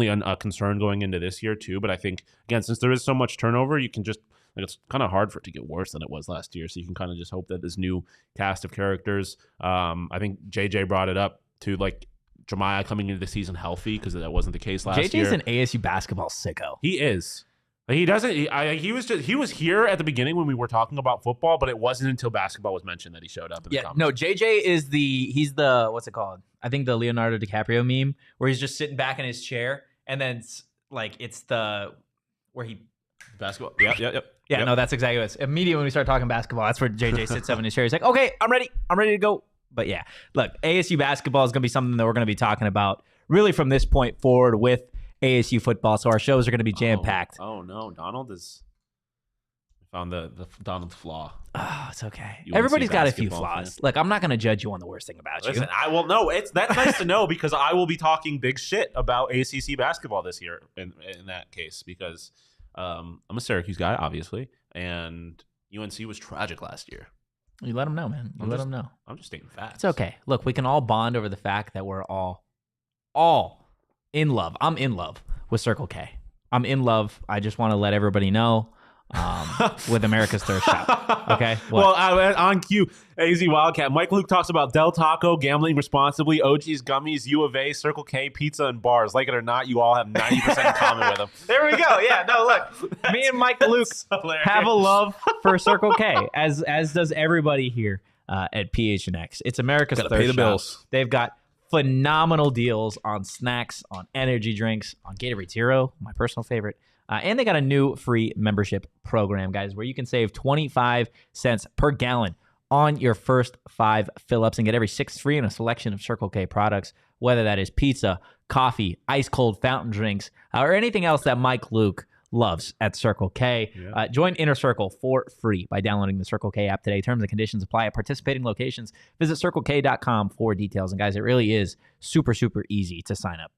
[SPEAKER 2] a concern going into this year too. But I think, again, since there is so much turnover, you can just it's kind of hard for it to get worse than it was last year. So you can kind of just hope that this new cast of characters. I think JJ brought it up to Jamiya coming into the season healthy because that wasn't the case last year.
[SPEAKER 1] JJ's an ASU basketball sicko.
[SPEAKER 2] He is. He doesn't. He was here at the beginning when we were talking about football, but it wasn't until basketball was mentioned that he showed up. In the comments.
[SPEAKER 1] No. JJ is he's the what's it called? I think the Leonardo DiCaprio meme where he's just sitting back in his chair and then it's the where he
[SPEAKER 2] basketball. Yep.
[SPEAKER 1] Yeah. No, that's exactly what it is. Immediately when we start talking basketball, that's where JJ sits up in his chair. He's like, okay, I'm ready to go. But yeah, look, ASU basketball is going to be something that we're going to be talking about really from this point forward with ASU football. So our shows are going to be jam-packed.
[SPEAKER 2] Oh no, Donald is... on the Donald flaw.
[SPEAKER 1] Oh, it's okay.
[SPEAKER 2] UNC
[SPEAKER 1] Everybody's got a few
[SPEAKER 2] basketball
[SPEAKER 1] flaws.
[SPEAKER 2] fan.
[SPEAKER 1] Look, I'm not going to judge you on the worst thing about
[SPEAKER 2] Listen,
[SPEAKER 1] you.
[SPEAKER 2] that's nice to know because I will be talking big shit about ACC basketball this year in that case because I'm a Syracuse guy, obviously, and UNC was tragic last year.
[SPEAKER 1] You let them know, man. You let them know.
[SPEAKER 2] I'm just stating facts.
[SPEAKER 1] It's okay. Look, we can all bond over the fact that we're all in love. I'm in love with Circle K. I'm in love. I just want to let everybody know with America's Thirst Shop. Okay? What?
[SPEAKER 2] Well, on cue, AZ Wildcat. Mike Luke talks about Del Taco, gambling responsibly, OG's Gummies, U of A, Circle K, pizza, and bars. Like it or not, you all have 90% in common with them.
[SPEAKER 1] There we go. Yeah, no, look. Me and Mike Luke have a love for Circle K, as does everybody here at PHNX. It's America's
[SPEAKER 2] Gotta
[SPEAKER 1] Thirst
[SPEAKER 2] pay the
[SPEAKER 1] Shop.
[SPEAKER 2] bills.
[SPEAKER 1] They've got phenomenal deals on snacks, on energy drinks, on Gatorade Zero, my personal favorite. And they got a new free membership program, guys, where you can save 25 cents per gallon on your first 5 fill-ups and get every 6th free in a selection of Circle K products, whether that is pizza, coffee, ice-cold fountain drinks, or anything else that Mike Luke loves at Circle K.
[SPEAKER 2] Yeah.
[SPEAKER 1] Join Inner Circle for free by downloading the Circle K app today. Terms and conditions apply at participating locations. Visit CircleK.com for details. And guys, it really is super, super easy to sign up.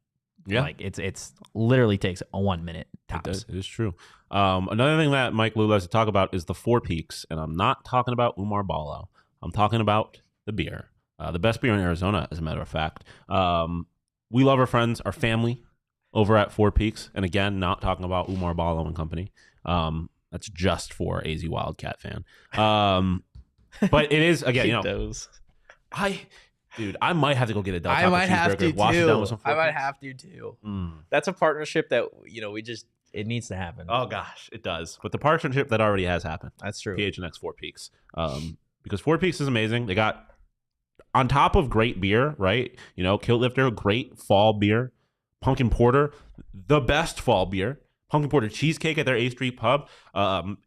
[SPEAKER 2] Yeah.
[SPEAKER 1] Like it's literally takes a 1 minute tops.
[SPEAKER 2] It is true. Another thing that Mike Lou likes to talk about is the Four Peaks, and I'm not talking about Umar Ballo. I'm talking about the beer, the best beer in Arizona, as a matter of fact. We love our friends, our family over at Four Peaks, and again, not talking about Umar Ballo and company. That's just for AZ Wildcat fan. But it is again,
[SPEAKER 1] those.
[SPEAKER 2] Dude, I might have to go get a Del Taco
[SPEAKER 1] I might have to
[SPEAKER 2] cheeseburger, wash it down with
[SPEAKER 1] too.
[SPEAKER 2] some Four
[SPEAKER 1] I might
[SPEAKER 2] Peaks.
[SPEAKER 1] have to too.
[SPEAKER 2] Mm.
[SPEAKER 1] That's a partnership that it needs to happen.
[SPEAKER 2] Oh gosh, it does. But the partnership that already has happened.
[SPEAKER 1] That's true.
[SPEAKER 2] PHNX Four Peaks. Because Four Peaks is amazing. They got on top of great beer, right? Kilt Lifter, great fall beer. Pumpkin Porter, the best fall beer. Pumpkin Porter cheesecake at their A Street Pub.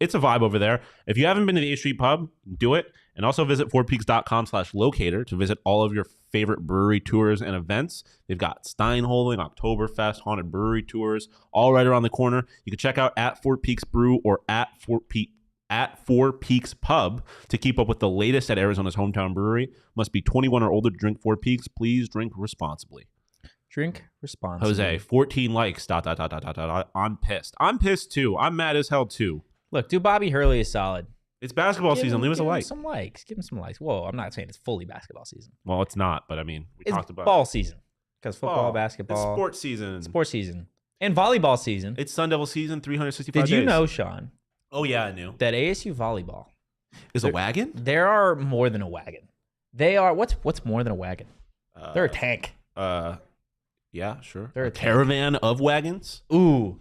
[SPEAKER 2] It's a vibe over there. If you haven't been to the A Street Pub, do it. And also visit fourpeaks.com/locator to visit all of your favorite brewery tours and events. They've got Steinholding, Oktoberfest, Haunted Brewery Tours, all right around the corner. You can check out at Four Peaks Brew or at Four Peaks Pub to keep up with the latest at Arizona's hometown brewery. Must be 21 or older to drink Four Peaks. Please drink responsibly.
[SPEAKER 1] Drink responsibly.
[SPEAKER 2] Jose, 14 likes, ... I'm pissed. I'm pissed too. I'm mad as hell too.
[SPEAKER 1] Look, dude, Bobby Hurley is solid.
[SPEAKER 2] It's basketball season. Leave us a
[SPEAKER 1] Give him
[SPEAKER 2] like.
[SPEAKER 1] some likes. Give him some likes. Whoa, I'm not saying it's fully basketball season.
[SPEAKER 2] Well, it's not, but I mean, we
[SPEAKER 1] It's
[SPEAKER 2] talked about
[SPEAKER 1] fall season. Because football,
[SPEAKER 2] Fall.
[SPEAKER 1] basketball.
[SPEAKER 2] It's sports season.
[SPEAKER 1] Sports season. And volleyball season.
[SPEAKER 2] It's Sun Devil season, 365
[SPEAKER 1] Did you
[SPEAKER 2] days.
[SPEAKER 1] know, Shawn,
[SPEAKER 2] Oh, yeah, I knew.
[SPEAKER 1] that ASU Volleyball,
[SPEAKER 2] Is a wagon?
[SPEAKER 1] there are more than a wagon. They are, what's more than a wagon? They're a tank.
[SPEAKER 2] Yeah, sure.
[SPEAKER 1] They're
[SPEAKER 2] a
[SPEAKER 1] a tank.
[SPEAKER 2] caravan of wagons?
[SPEAKER 1] Ooh.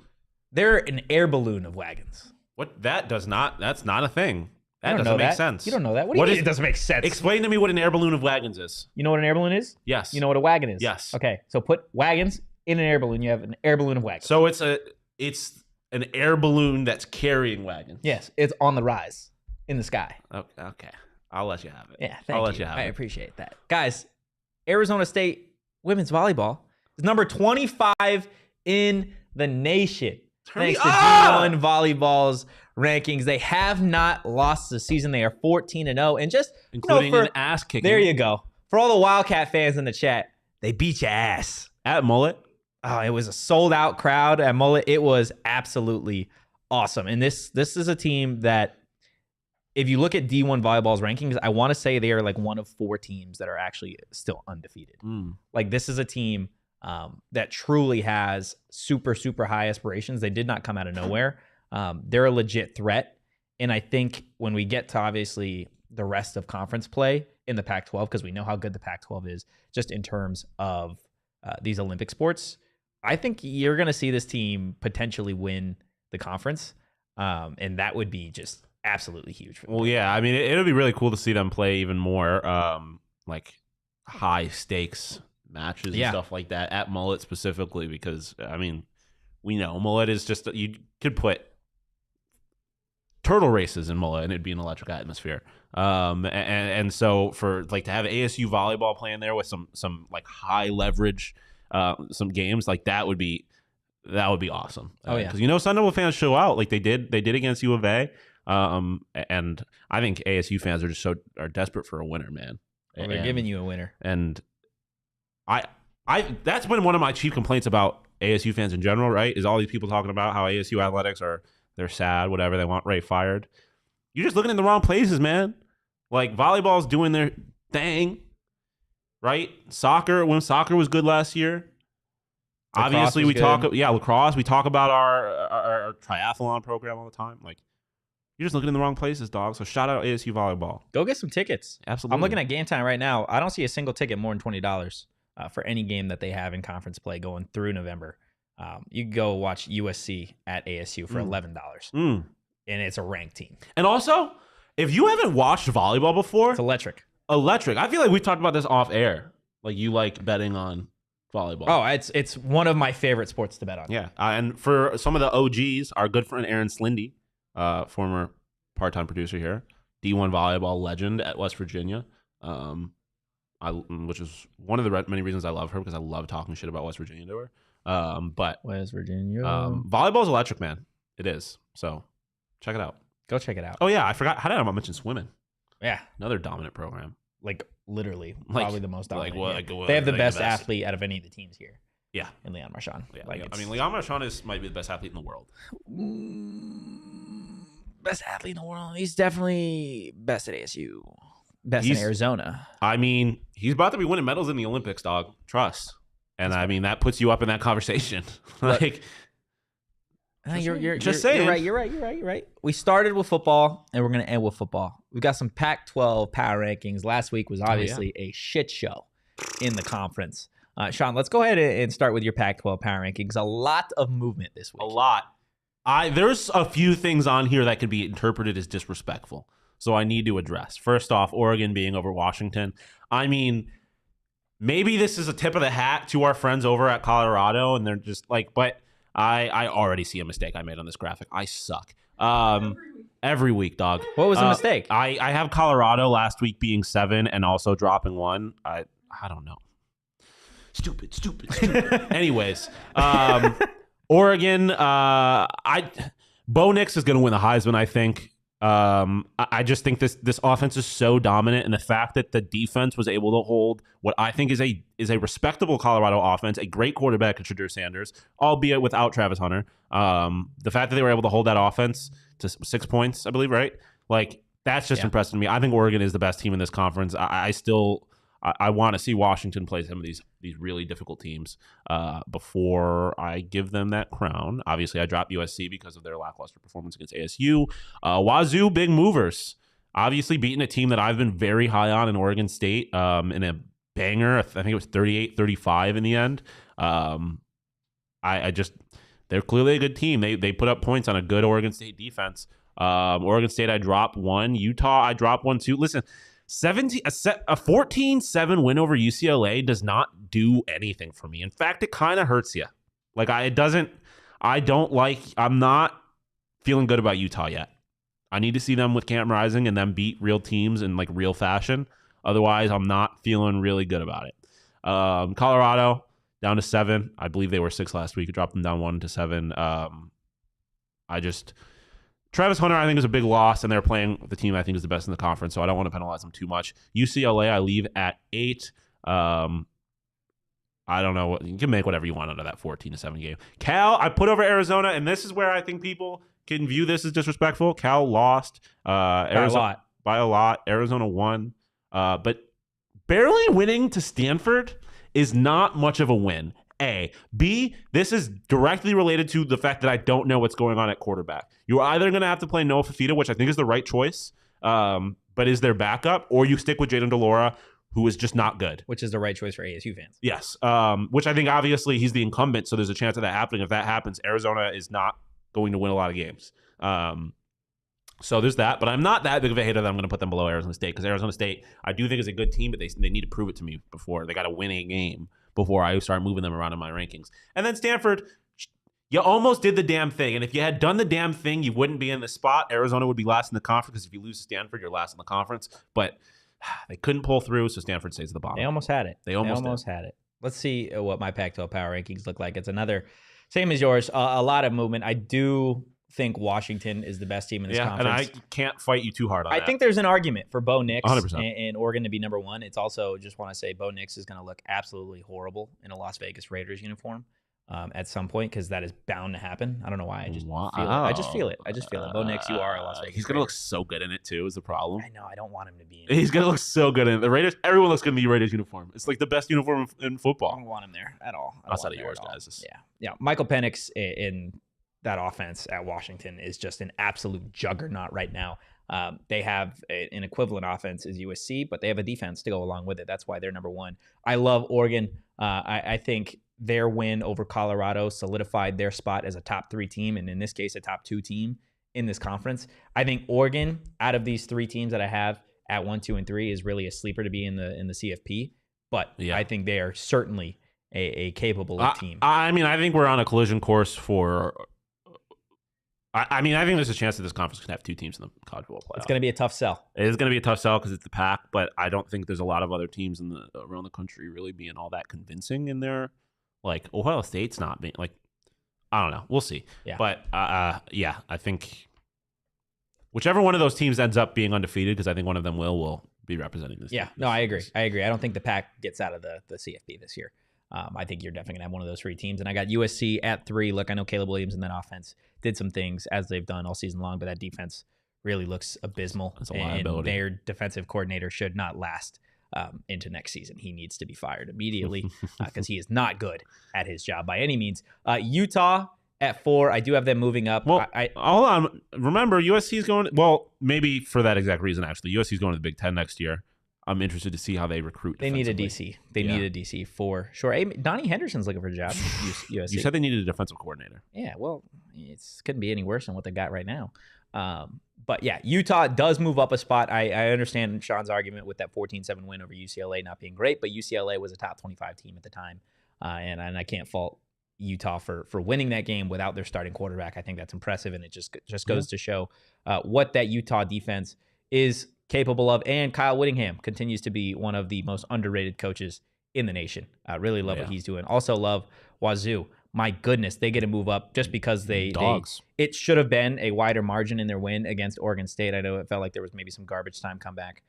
[SPEAKER 1] They're an air balloon of wagons.
[SPEAKER 2] What? That's not a thing. That
[SPEAKER 1] You don't
[SPEAKER 2] doesn't
[SPEAKER 1] know
[SPEAKER 2] make
[SPEAKER 1] that?
[SPEAKER 2] sense.
[SPEAKER 1] You don't know that? What do you mean it doesn't make sense?
[SPEAKER 2] Explain to me what an air balloon of wagons is.
[SPEAKER 1] You know what an air balloon is?
[SPEAKER 2] Yes.
[SPEAKER 1] You know what a wagon is?
[SPEAKER 2] Yes.
[SPEAKER 1] Okay, so put wagons in an air balloon. You have an air balloon of wagons.
[SPEAKER 2] So it's an air balloon that's carrying wagons.
[SPEAKER 1] Yes, it's on the rise in the sky.
[SPEAKER 2] Okay. I'll let you have it.
[SPEAKER 1] Yeah,
[SPEAKER 2] I'll let you have
[SPEAKER 1] I
[SPEAKER 2] it.
[SPEAKER 1] appreciate that. Guys, Arizona State women's volleyball is number 25 in the nation.
[SPEAKER 2] Turn me
[SPEAKER 1] Thanks to
[SPEAKER 2] up!
[SPEAKER 1] D1 Volleyball's rankings. They have not lost the season. They are 14-0. And just,
[SPEAKER 2] Including an ass kicking.
[SPEAKER 1] there you go. For all the Wildcat fans in the chat, they beat your ass.
[SPEAKER 2] At Mullet.
[SPEAKER 1] Oh, it was a sold-out crowd at Mullet. It was absolutely awesome. And this is a team that, if you look at D1 Volleyball's rankings, I want to say they are like one of 4 teams that are actually still undefeated. Like, this is a team that truly has super, super high aspirations. They did not come out of nowhere. They're a legit threat. And I think when we get to, obviously, the rest of conference play in the Pac-12, because we know how good the Pac-12 is just in terms of these Olympic sports, I think you're going to see this team potentially win the conference. And that would be just absolutely huge for them.
[SPEAKER 2] Well, yeah. I mean, it'll be really cool to see them play even more like high stakes matches and stuff like that at Mullet specifically, because I mean, we know Mullet is just, you could put turtle races in Mullet and it'd be an electric atmosphere. And so for like to have ASU volleyball playing there with some like high leverage some games, like that would be awesome.
[SPEAKER 1] Oh yeah,
[SPEAKER 2] because Sun Devil fans show out like they did against U of A. And I think ASU fans are just are desperate for a winner, man.
[SPEAKER 1] Well, they're giving you a winner.
[SPEAKER 2] And I that's been one of my chief complaints about ASU fans in general, right? Is all these people talking about how ASU athletics they're sad, whatever, they want Ray fired. You're just looking in the wrong places, man. Like, volleyball's doing their thing, right? Soccer, when soccer was good last year.
[SPEAKER 1] Lacrosse
[SPEAKER 2] obviously we
[SPEAKER 1] good.
[SPEAKER 2] talk lacrosse. We talk about our triathlon program all the time. Like, you're just looking in the wrong places, dog. So shout out ASU volleyball.
[SPEAKER 1] Go get some tickets.
[SPEAKER 2] Absolutely.
[SPEAKER 1] I'm looking at Game Time right now. I don't see a single ticket more than $20 for any game that they have in conference play going through November. You can go watch USC at ASU for $11, and it's a ranked team.
[SPEAKER 2] And also, if you haven't watched volleyball before,
[SPEAKER 1] It's electric.
[SPEAKER 2] I feel like we've talked about this off air. Like, you like betting on volleyball.
[SPEAKER 1] Oh, it's one of my favorite sports to bet on.
[SPEAKER 2] Yeah. And for some of the OGs, our good friend Aaron Slindy, former part-time producer here, D1 volleyball legend at West Virginia, which is one of the many reasons I love her, because I love talking shit about West Virginia to her. But
[SPEAKER 1] West Virginia.
[SPEAKER 2] volleyball's electric, man. It is. So check it out.
[SPEAKER 1] Go check it out.
[SPEAKER 2] Oh yeah, I forgot. How did I mention swimming?
[SPEAKER 1] Yeah,
[SPEAKER 2] Another dominant program.
[SPEAKER 1] like literally,
[SPEAKER 2] Like-
[SPEAKER 1] probably the most dominant.
[SPEAKER 2] like,
[SPEAKER 1] yeah.
[SPEAKER 2] what-
[SPEAKER 1] They have the
[SPEAKER 2] like
[SPEAKER 1] best
[SPEAKER 2] the best.
[SPEAKER 1] athlete out of any of the teams here.
[SPEAKER 2] Yeah.
[SPEAKER 1] In Leon Marchand.
[SPEAKER 2] Yeah,
[SPEAKER 1] Like,
[SPEAKER 2] I mean, Leon Marchand might be the best athlete in the world.
[SPEAKER 1] Best athlete in the world. He's definitely best at ASU. Best
[SPEAKER 2] He's-
[SPEAKER 1] in Arizona.
[SPEAKER 2] I mean, he's about to be winning medals in the Olympics, dog. Trust. And I mean, that puts you up in that conversation. Like,
[SPEAKER 1] You're
[SPEAKER 2] just
[SPEAKER 1] you're
[SPEAKER 2] saying.
[SPEAKER 1] You're right. We started with football, and we're going to end with football. We've got some Pac-12 power rankings. Last week was obviously a shit show in the conference. Shawn, let's go ahead and start with your Pac-12 power rankings. A lot of movement this week.
[SPEAKER 2] a lot. There's a few things on here that could be interpreted as disrespectful, so I need to address. First off, Oregon being over Washington. I mean, maybe this is a tip of the hat to our friends over at Colorado, and they're just like, but I already see a mistake I made on this graphic. I suck. Every week, dog.
[SPEAKER 1] What was the mistake?
[SPEAKER 2] I have Colorado last week being 7 and also dropping 1. I don't know. Stupid. Anyways, Oregon. Bo Nix is going to win the Heisman, I think. I just think this offense is so dominant, and the fact that the defense was able to hold what I think is a respectable Colorado offense, a great quarterback in Shedeur Sanders, albeit without Travis Hunter. The fact that they were able to hold that offense to 6 points, I believe, right? Like, that's just impressive to me. I think Oregon is the best team in this conference. I want to see Washington play some of these really difficult teams before I give them that crown. Obviously, I dropped USC because of their lackluster performance against ASU. Wazoo, big movers. Obviously, beating a team that I've been very high on in Oregon State in a banger. I think it was 38-35 in the end. They're clearly a good team. They put up points on a good Oregon State defense. Oregon State, I dropped 1. Utah, I dropped 1 too. Listen, a 14-7 win over UCLA does not do anything for me. In fact, it kind of hurts you. Like, I'm not feeling good about Utah yet. I need to see them with Camp Rising and them beat real teams in like real fashion. Otherwise, I'm not feeling really good about it. Colorado down to 7. I believe they were 6 last week. I dropped them down 1 to 7. Travis Hunter, I think, is a big loss, and they're playing the team I think is the best in the conference, so I don't want to penalize them too much. UCLA, I leave at 8. I don't know. You can make whatever you want out of that 14-7 game. Cal, I put over Arizona, and this is where I think people can view this as disrespectful. Cal lost. Arizona, by a lot. Arizona won. But barely winning to Stanford is not much of a win. A. B, this is directly related to the fact that I don't know what's going on at quarterback. You're either going to have to play Noah Fafita, which I think is the right choice, but is their backup, or you stick with Jaden DeLaura, who is just not good.
[SPEAKER 1] Which is the right choice for ASU fans.
[SPEAKER 2] Yes, which I think obviously he's the incumbent, so there's a chance of that happening. If that happens, Arizona is not going to win a lot of games. So there's that, but I'm not that big of a hater that I'm going to put them below Arizona State, because Arizona State, I do think is a good team, but they need to prove it to me before. They got to win a game before I start moving them around in my rankings. And then Stanford, you almost did the damn thing. And if you had done the damn thing, you wouldn't be in the spot. Arizona would be last in the conference, because if you lose to Stanford, you're last in the conference. But they couldn't pull through, so Stanford stays at the bottom.
[SPEAKER 1] They almost had it.
[SPEAKER 2] They almost
[SPEAKER 1] had it. Let's see what my Pac-12 power rankings look like. It's another, same as yours, a lot of movement. I do think Washington is the best team in this
[SPEAKER 2] And
[SPEAKER 1] conference.
[SPEAKER 2] I can't fight you too hard on that.
[SPEAKER 1] I think there's an argument for Bo Nix
[SPEAKER 2] 100%.
[SPEAKER 1] and Oregon to be number one. It's also just want to say Bo Nix is going to look absolutely horrible in a Las Vegas Raiders uniform at some point because that is bound to happen. I don't know why. I just feel it. I just feel it. Bo Nix, you are a Las Vegas.
[SPEAKER 2] He's going to look so good in it too. Is the problem?
[SPEAKER 1] I know. I don't want him to be in it.
[SPEAKER 2] He's going to look so good in it. The Raiders. Everyone looks good in the Raiders uniform. It's like the best uniform in
[SPEAKER 1] I
[SPEAKER 2] football.
[SPEAKER 1] don't want him there at all.
[SPEAKER 2] Outside of yours, guys.
[SPEAKER 1] Yeah. Michael Penix in that offense at Washington is just an absolute juggernaut right now. They have an equivalent offense as USC, but they have a defense to go along with it. That's why they're number one. I love Oregon. I think their win over Colorado solidified their spot as a top 3 team, and in this case, a top 2 team in this conference. I think Oregon, out of these 3 teams that I have at 1, 2, and 3, is really a sleeper to be in the CFP. But I think they are certainly a capable team.
[SPEAKER 2] I mean, I think we're on a collision course for. I mean, I think there's a chance that this conference can have 2 teams in the college football playoff.
[SPEAKER 1] It's going to be a tough sell.
[SPEAKER 2] It is going to be a tough sell because it's the Pac, but I don't think there's a lot of other teams around the country really being all that convincing in there. Like Ohio State's not being like, I don't know. We'll see.
[SPEAKER 1] Yeah.
[SPEAKER 2] But I think whichever one of those teams ends up being undefeated, because I think one of them will be representing this.
[SPEAKER 1] Yeah. No, I agree. I don't think the Pac gets out of the CFP this year. I think you're definitely going to have one of those 3 teams. And I got USC at 3. Look, I know Caleb Williams in that offense did some things as they've done all season long, but that defense really looks abysmal.
[SPEAKER 2] It's a liability.
[SPEAKER 1] And their defensive coordinator should not last into next season. He needs to be fired immediately because he is not good at his job by any means. Utah at 4. I do have them moving up.
[SPEAKER 2] Well, hold on. Remember, USC is going. Well, maybe for that exact reason, actually, USC is going to the Big Ten next year. I'm interested to see how they recruit.
[SPEAKER 1] They need a DC. They need a DC for sure. Hey, Donnie Henderson's looking for a job. USC.
[SPEAKER 2] You said they needed a defensive coordinator.
[SPEAKER 1] Yeah, well, it couldn't be any worse than what they got right now. But yeah, Utah does move up a spot. I understand Shawn's argument with that 14-7 win over UCLA not being great, but UCLA was a top 25 team at the time, and I can't fault Utah for winning that game without their starting quarterback. I think that's impressive, and it just goes to show what that Utah defense is capable of. And Kyle Whittingham continues to be one of the most underrated coaches in the nation. I really love what he's doing. Also love Wazoo. My goodness, they get to move up just because it should have been a wider margin in their win against Oregon State. I know it felt like there was maybe some garbage time comeback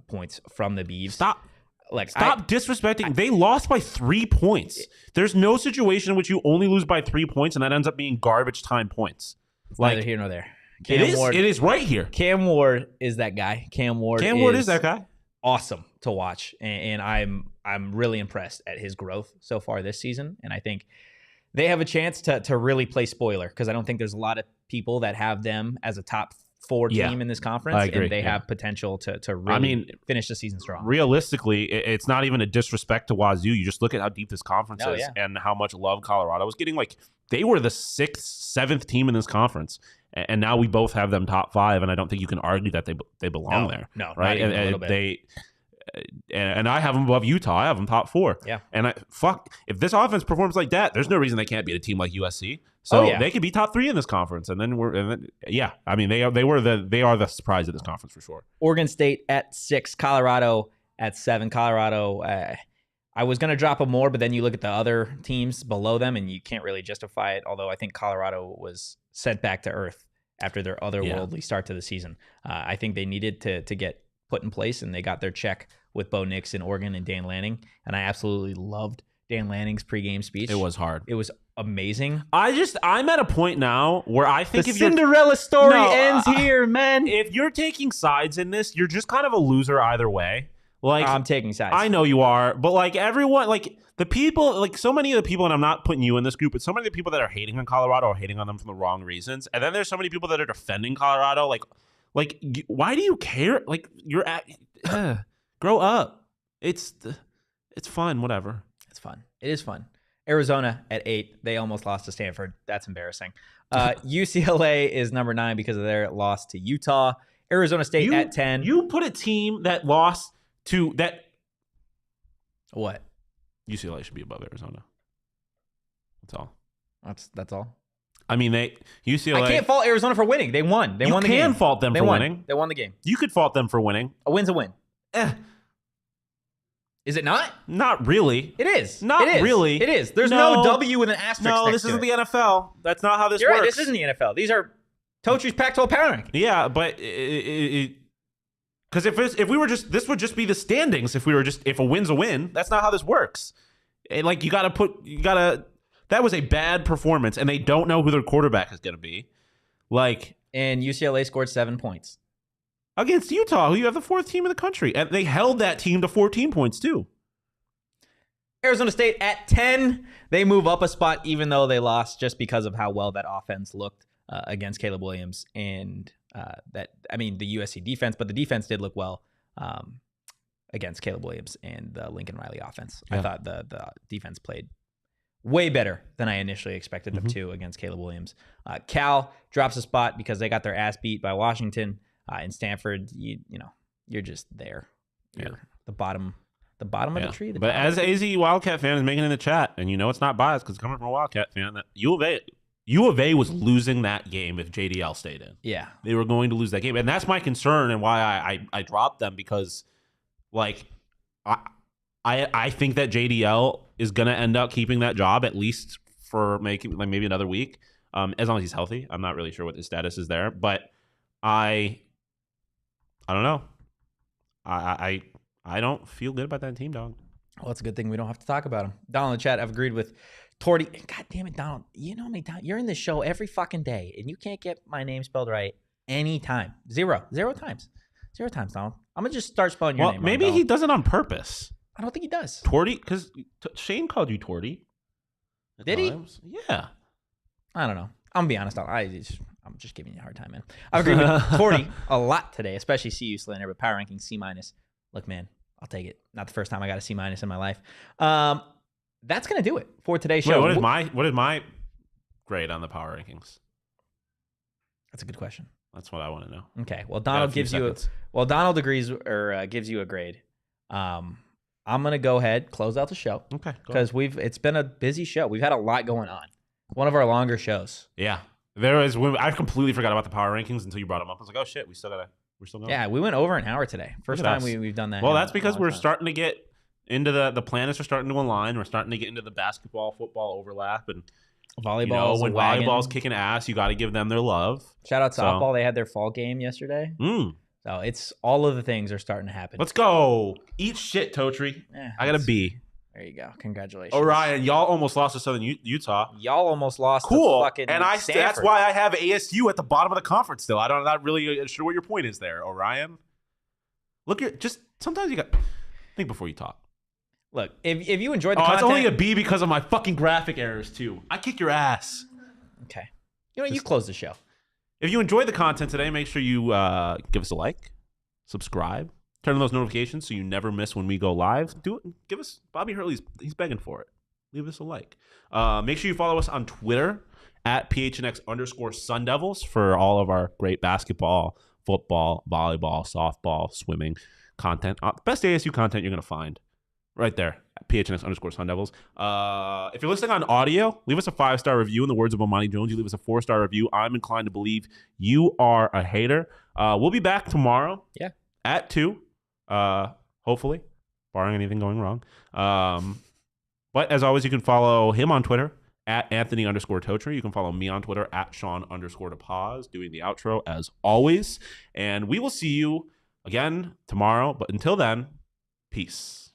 [SPEAKER 1] points from the Beavs.
[SPEAKER 2] Stop disrespecting. They lost by 3 points. There's no situation in which you only lose by 3 points and that ends up being garbage time points.
[SPEAKER 1] Neither here nor there.
[SPEAKER 2] It is right here.
[SPEAKER 1] Cam Ward is that guy. Cam Ward is that guy. Awesome to watch, and I'm really impressed at his growth so far this season. And I think they have a chance to really play spoiler because I don't think there's a lot of people that have them as a top 4 team in this conference.
[SPEAKER 2] I agree.
[SPEAKER 1] And they have potential to really finish the season strong.
[SPEAKER 2] Realistically, it's not even a disrespect to Wazoo. You just look at how deep this conference is and how much love Colorado was getting. Like they were the 6th, 7th team in this conference. And now we both have them top 5, and I don't think you can argue that they belong there.
[SPEAKER 1] No,
[SPEAKER 2] right?
[SPEAKER 1] Not even a little bit.
[SPEAKER 2] And I have them above Utah. I have them top 4.
[SPEAKER 1] Yeah.
[SPEAKER 2] And if this offense performs like that, there's no reason they can't beat a team like USC. So they could be top 3 in this conference. And then I mean they are the surprise of this conference for sure.
[SPEAKER 1] Oregon State at 6, Colorado at 7. Colorado, I was going to drop them more, but then you look at the other teams below them, and you can't really justify it. Although I think Colorado was sent back to earth after their otherworldly start to the season. I think they needed to get put in place, and they got their check with Bo Nix in Oregon and Dan Lanning. And I absolutely loved Dan Lanning's pregame speech.
[SPEAKER 2] It was hard.
[SPEAKER 1] It was amazing.
[SPEAKER 2] I'm at a point now where I think
[SPEAKER 1] the Cinderella story ends here, man.
[SPEAKER 2] If you're taking sides in this, you're just kind of a loser either way. Like
[SPEAKER 1] I'm taking sides.
[SPEAKER 2] I know you are, but like everyone, like the people, like so many of the people, and I'm not putting you in this group, but so many of the people that are hating on Colorado are hating on them for the wrong reasons. And then there's so many people that are defending Colorado. Like why do you care? Like you're at grow up. It's fun. Whatever.
[SPEAKER 1] It's fun. It is fun. Arizona at 8. They almost lost to Stanford. That's embarrassing. UCLA is number 9 because of their loss to Utah. Arizona State at 10.
[SPEAKER 2] You put a team that lost to that.
[SPEAKER 1] What?
[SPEAKER 2] UCLA should be above Arizona. That's all.
[SPEAKER 1] That's all.
[SPEAKER 2] I mean, UCLA.
[SPEAKER 1] I can't fault Arizona for winning. They won. They won the game.
[SPEAKER 2] You can fault them for winning.
[SPEAKER 1] They won the game.
[SPEAKER 2] You could fault them for winning.
[SPEAKER 1] A win's a win. Is it not?
[SPEAKER 2] Not really.
[SPEAKER 1] It is.
[SPEAKER 2] Not really.
[SPEAKER 1] It is. There's no W with an asterisk.
[SPEAKER 2] No,
[SPEAKER 1] next
[SPEAKER 2] this
[SPEAKER 1] to
[SPEAKER 2] isn't
[SPEAKER 1] it.
[SPEAKER 2] the NFL. That's not how this
[SPEAKER 1] You're
[SPEAKER 2] works.
[SPEAKER 1] right. This isn't the NFL. These are Totri's Pac-12 power ranking.
[SPEAKER 2] Yeah, but because if we were just, this would just be the standings. If a win's a win, that's not how this works. Like that was a bad performance, and they don't know who their quarterback is going to be. Like,
[SPEAKER 1] and UCLA scored 7 points
[SPEAKER 2] against Utah, who you have the 4th team in the country, and they held that team to 14 points too.
[SPEAKER 1] Arizona State at 10. They move up a spot, even though they lost, just because of how well that offense looked against Caleb Williams and the USC defense. But the defense did look well against Caleb Williams and the Lincoln Riley offense. Yeah. I thought the defense played way better than I initially expected them to against Caleb Williams. Cal drops a spot because they got their ass beat by Washington. In Stanford, you're just there. You're the bottom of the tree.
[SPEAKER 2] But as AZ Wildcat fan is making in the chat, and it's not biased because it's coming from a Wildcat fan, that U of A was losing that game if JDL stayed in.
[SPEAKER 1] Yeah.
[SPEAKER 2] They were going to lose that game. And that's my concern and why I dropped them, because like I think that JDL is going to end up keeping that job at least for maybe another week, as long as he's healthy. I'm not really sure what his status is there, but I don't know. I don't feel good about that team, dog.
[SPEAKER 1] Well, it's a good thing we don't have to talk about him. Donald in the chat, I've agreed with Torty. God damn it, Donald. You know me, Donald. You're in this show every fucking day, and you can't get my name spelled right anytime. Zero times, Donald. I'm going to just start spelling your name.
[SPEAKER 2] Well, maybe he does it on purpose.
[SPEAKER 1] I don't think he does.
[SPEAKER 2] Torty, because Shane called you Torty.
[SPEAKER 1] Did he?
[SPEAKER 2] Yeah.
[SPEAKER 1] I don't know. I'm going to be honest, Donald. I'm just giving you a hard time, man. I agree with Torty a lot today, especially CU slander, but power ranking C-. Look, man, I'll take it. Not the first time I got a C- in my life. That's going to do it for today's show.
[SPEAKER 2] Wait, what is my grade on the power rankings?
[SPEAKER 1] That's a good question.
[SPEAKER 2] That's what I want to know.
[SPEAKER 1] Okay. Well, Donald Donald agrees or gives you a grade. I'm going to go ahead, close out the show.
[SPEAKER 2] Okay.
[SPEAKER 1] Because it's been a busy show. We've had a lot going on. One of our longer shows.
[SPEAKER 2] Yeah. I completely forgot about the power rankings until you brought them up. I was like, oh shit, we're still going.
[SPEAKER 1] Yeah, we went over an hour today. First time we've done that.
[SPEAKER 2] Well, that's because we're starting to get into the planets are starting to align. We're starting to get into the basketball, football overlap, and
[SPEAKER 1] volleyball.
[SPEAKER 2] When volleyball's kicking ass, you got to give them their love.
[SPEAKER 1] Shout out softball. They had their fall game yesterday. So it's all of the things are starting to happen.
[SPEAKER 2] Let's go. Eat shit, Totri. I got a B.
[SPEAKER 1] There you go. Congratulations.
[SPEAKER 2] Orion, y'all almost lost to Southern Utah.
[SPEAKER 1] Y'all almost lost to fucking Stanford.
[SPEAKER 2] That's why I have ASU at the bottom of the conference still. I'm not really sure what your point is there, Orion. Sometimes you got think before you talk.
[SPEAKER 1] Look, if you enjoyed the content.
[SPEAKER 2] It's only a B because of my fucking graphic errors too. I kick your ass.
[SPEAKER 1] Okay. You close the show.
[SPEAKER 2] If you enjoyed the content today, make sure you give us a like, subscribe, turn on those notifications so you never miss when we go live. Do it. Give us Bobby Hurley's. He's begging for it. Leave us a like. Make sure you follow us on Twitter at PHNX_Sun Devils for all of our great basketball, football, volleyball, softball, swimming content. Best ASU content you're gonna find right there at PHNX_Sun Devils. If you're listening on audio, leave us a 5-star review. In the words of Amani Jones, you leave us a 4-star review. I'm inclined to believe you are a hater. We'll be back tomorrow.
[SPEAKER 1] Yeah.
[SPEAKER 2] At 2. Hopefully, barring anything going wrong. But as always, you can follow him on Twitter at Anthony_Totri. You can follow me on Twitter at Shawn_DePaz, doing the outro as always. And we will see you again tomorrow. But until then, peace.